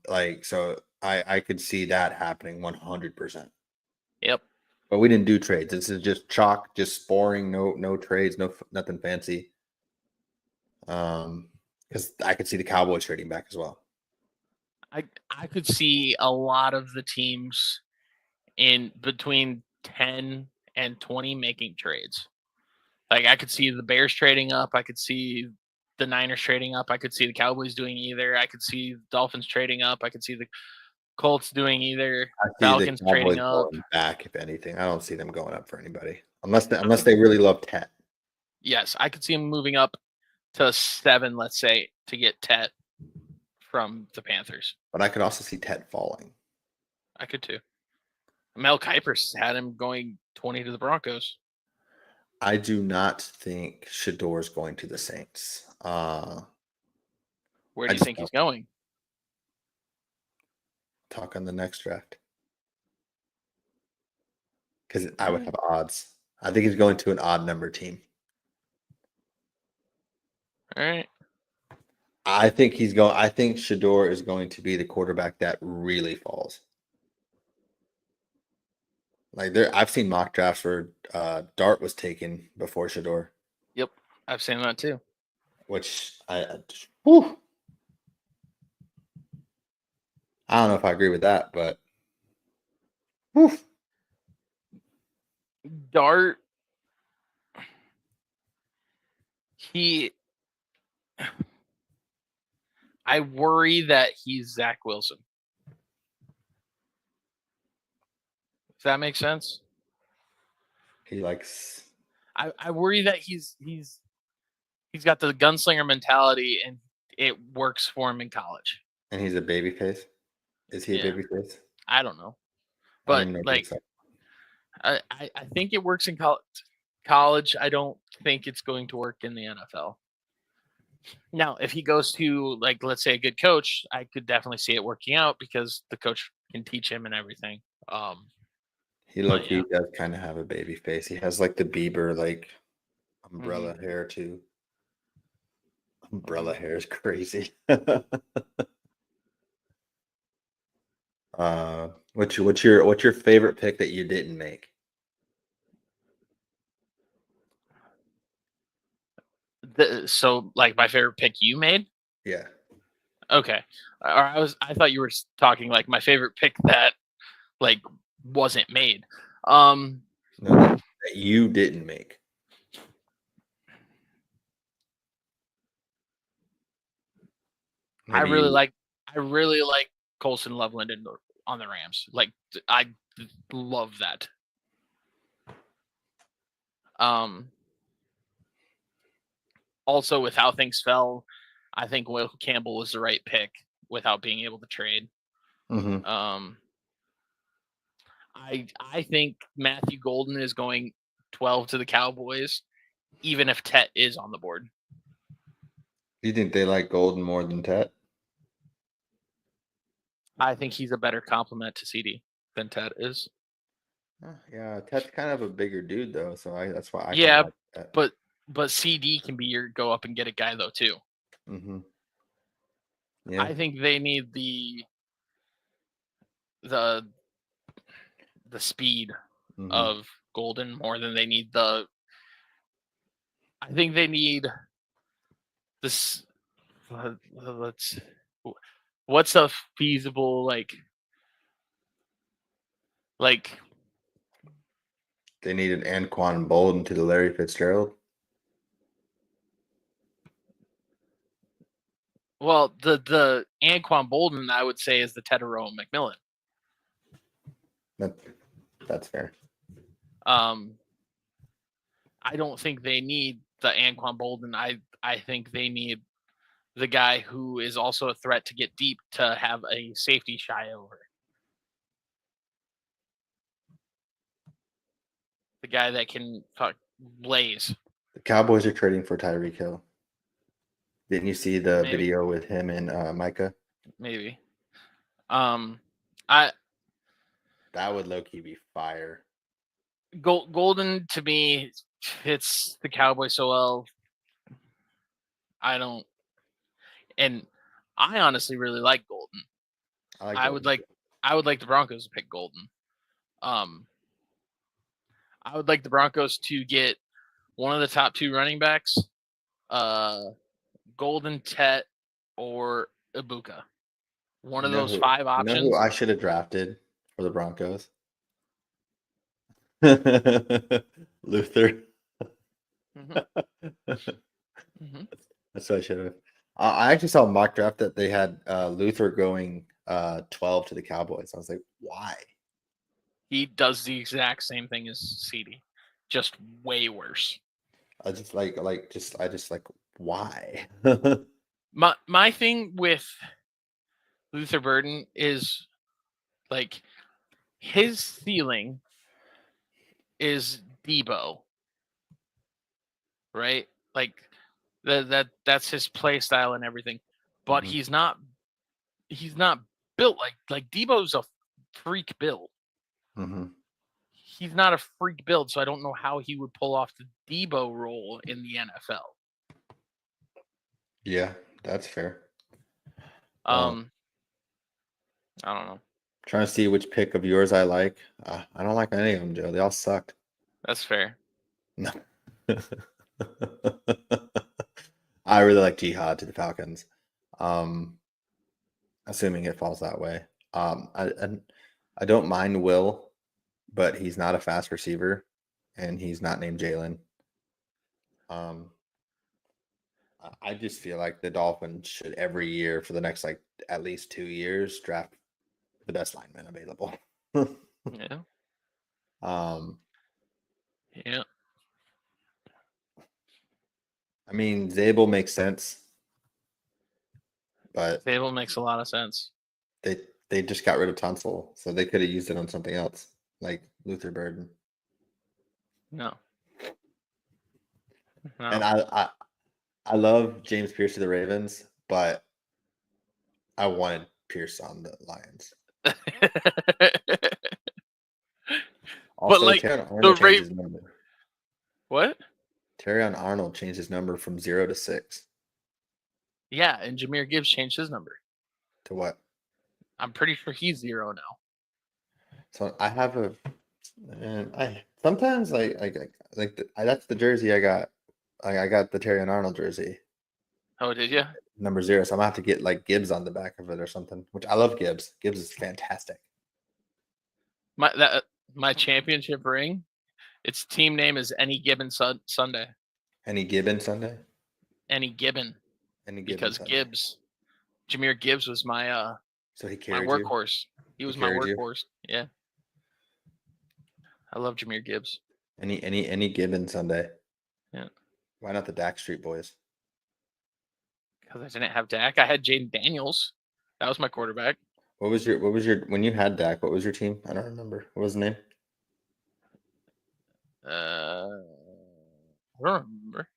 Speaker 1: Like so, I could see that happening 100%.
Speaker 2: Yep.
Speaker 1: But we didn't do trades. This is just chalk, just sporing. No trades. Nothing fancy. Because I could see the Cowboys trading back as well.
Speaker 2: I could see a lot of the teams in between 10 and 20 making trades. Like I could see the Bears trading up. I could see the Niners trading up. I could see the Cowboys doing either. I could see the Dolphins trading up. I could see the Colts doing either. Falcons trading up.
Speaker 1: Going back, if anything. I don't see them going up for anybody unless they really love Tet.
Speaker 2: Yes, I could see them moving up to 7, let's say, to get Tet from the Panthers.
Speaker 1: But I could also see Tet falling.
Speaker 2: I could too. Mel Kiper's had him going 20 to the Broncos.
Speaker 1: I do not think Shador's going to the Saints.
Speaker 2: Where do you think he's going?
Speaker 1: Talk on the next draft. Because I would have odds. I think he's going to an odd number team.
Speaker 2: All right.
Speaker 1: I think Shador is going to be the quarterback that really falls. Like I've seen mock drafts where Dart was taken before Shador.
Speaker 2: Yep, I've seen that too.
Speaker 1: Which I don't know if I agree with that, but
Speaker 2: Dart, I worry that he's Zach Wilson. Does that make sense?
Speaker 1: He likes.
Speaker 2: I worry that he's got the gunslinger mentality and it works for him in college.
Speaker 1: And he's a baby face. Is he a baby face?
Speaker 2: I don't know, but I think it works in college. I don't think it's going to work in the NFL. Now, if he goes to, like, let's say a good coach, I could definitely see it working out because the coach can teach him and everything.
Speaker 1: He does kind of have a baby face. He has like the Bieber like umbrella hair too. Umbrella hair is crazy. What's your favorite pick that you didn't make?
Speaker 2: So like my favorite pick you made?
Speaker 1: Yeah.
Speaker 2: Okay. I thought you were talking like my favorite pick that like wasn't made.
Speaker 1: No, that you didn't make.
Speaker 2: I really like Colson Loveland on the Rams. Like I love that. Also with how things fell, I think Will Campbell was the right pick without being able to trade. I think Matthew Golden is going 12 to the Cowboys, even if Tet is on the board.
Speaker 1: Do you think they like Golden more than Tet?
Speaker 2: I think he's a better complement to CD than Tet is.
Speaker 1: Yeah, Ted's kind of a bigger dude though, so that's why I kind of
Speaker 2: Yeah,
Speaker 1: like that.
Speaker 2: but CD can be your go up and get a guy though too.
Speaker 1: Mm-hmm. Yeah.
Speaker 2: I think they need the speed of Golden more than they need the. I think they need this. Let's. What's a feasible like?
Speaker 1: They needed Anquan Bolden to the Larry Fitzgerald.
Speaker 2: Well, the Anquan Bolden I would say is the Tedero McMillan.
Speaker 1: That's fair.
Speaker 2: I don't think they need the Anquan Bolden. I think they need the guy who is also a threat to get deep to have a safety shy over. The guy that can blaze.
Speaker 1: The Cowboys are trading for Tyreek Hill. Didn't you see the
Speaker 2: Maybe.
Speaker 1: video with him and Micah?
Speaker 2: Maybe.
Speaker 1: That would low key be fire.
Speaker 2: Golden to me fits the Cowboys so well. I don't, and I honestly really like Golden. I would like the Broncos to pick Golden. I would like the Broncos to get one of the top 2 running backs, Golden, Tet, or Ibuka. One of those 5 options.
Speaker 1: You know who I should have drafted for the Broncos? Luther. That's what I should have. I actually saw a mock draft that they had Luther going 12 to the Cowboys. I was like, why?
Speaker 2: He does the exact same thing as CD, just way worse.
Speaker 1: I just why?
Speaker 2: my thing with Luther Burden is like his ceiling is Debo, right? Like that's his play style and everything, but he's not built like Debo's a freak build. He's not a freak build, so I don't know how he would pull off the Debo role in the NFL.
Speaker 1: Yeah, that's fair.
Speaker 2: I don't know.
Speaker 1: Trying to see which pick of yours I like. I don't like any of them, Joe. They all sucked.
Speaker 2: That's fair.
Speaker 1: No. I really like Jihad to the Falcons. Assuming it falls that way. I don't mind Will, but he's not a fast receiver, and he's not named Jalen. I just feel like the Dolphins should every year for the next at least 2 years draft the best lineman available.
Speaker 2: Yeah.
Speaker 1: Yeah. I mean, Zabel makes sense, but
Speaker 2: Zabel makes a lot of sense.
Speaker 1: They just got rid of Tunsil, so they could have used it on something else, like Luther Burden.
Speaker 2: No.
Speaker 1: And I love James Pierce to the Ravens, but I wanted Pierce on the Lions. Also,
Speaker 2: but
Speaker 1: Terrion Arnold changed his number.
Speaker 2: What?
Speaker 1: Terrion Arnold changed his number from 0 to 6.
Speaker 2: Yeah, and Jahmyr Gibbs changed his number.
Speaker 1: To what?
Speaker 2: I'm pretty sure he's 0 now.
Speaker 1: So I have I sometimes that's the jersey I got. I got the Terrion Arnold jersey.
Speaker 2: Oh, did you?
Speaker 1: Number 0. So I'm gonna have to get Gibbs on the back of it or something. Which I love Gibbs. Gibbs is fantastic.
Speaker 2: My championship ring, its team name is Any Gibbon Sunday.
Speaker 1: Any Gibbon Sunday?
Speaker 2: Any Gibbon. Because Sunday. Gibbs, Jahmyr Gibbs was my
Speaker 1: so he carried
Speaker 2: my workhorse. He was my workhorse. Yeah. I love Jahmyr Gibbs.
Speaker 1: Any Gibbon Sunday.
Speaker 2: Yeah.
Speaker 1: Why not the Dak Street Boys?
Speaker 2: Because I didn't have Dak. I had Jaden Daniels. That was my quarterback.
Speaker 1: What was your when you had Dak? What was your team? I don't remember. What was the name?
Speaker 2: I don't remember.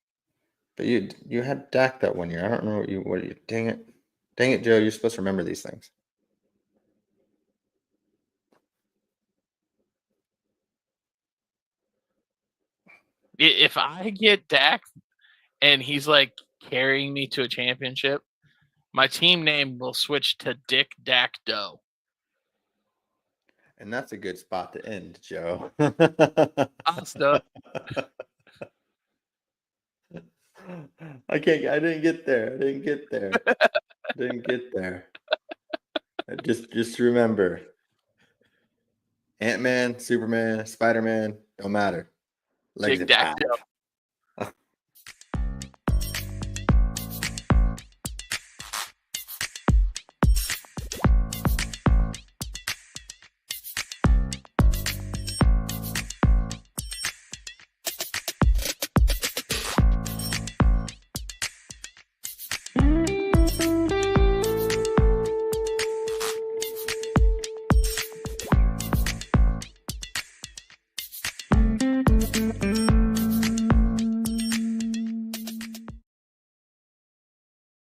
Speaker 1: But you had Dak that one year. I don't know what you. Dang it, Joe! You're supposed to remember these things.
Speaker 2: If I get Dak and he's like carrying me to a championship, my team name will switch to Dick Dak Doe.
Speaker 1: And that's a good spot to end, Joe.
Speaker 2: Asta.
Speaker 1: I didn't get there. Didn't get there. Just remember. Ant-Man, Superman, Spider-Man, don't matter. Legs
Speaker 2: Dick
Speaker 1: at
Speaker 2: Dak
Speaker 1: five.
Speaker 2: Doe.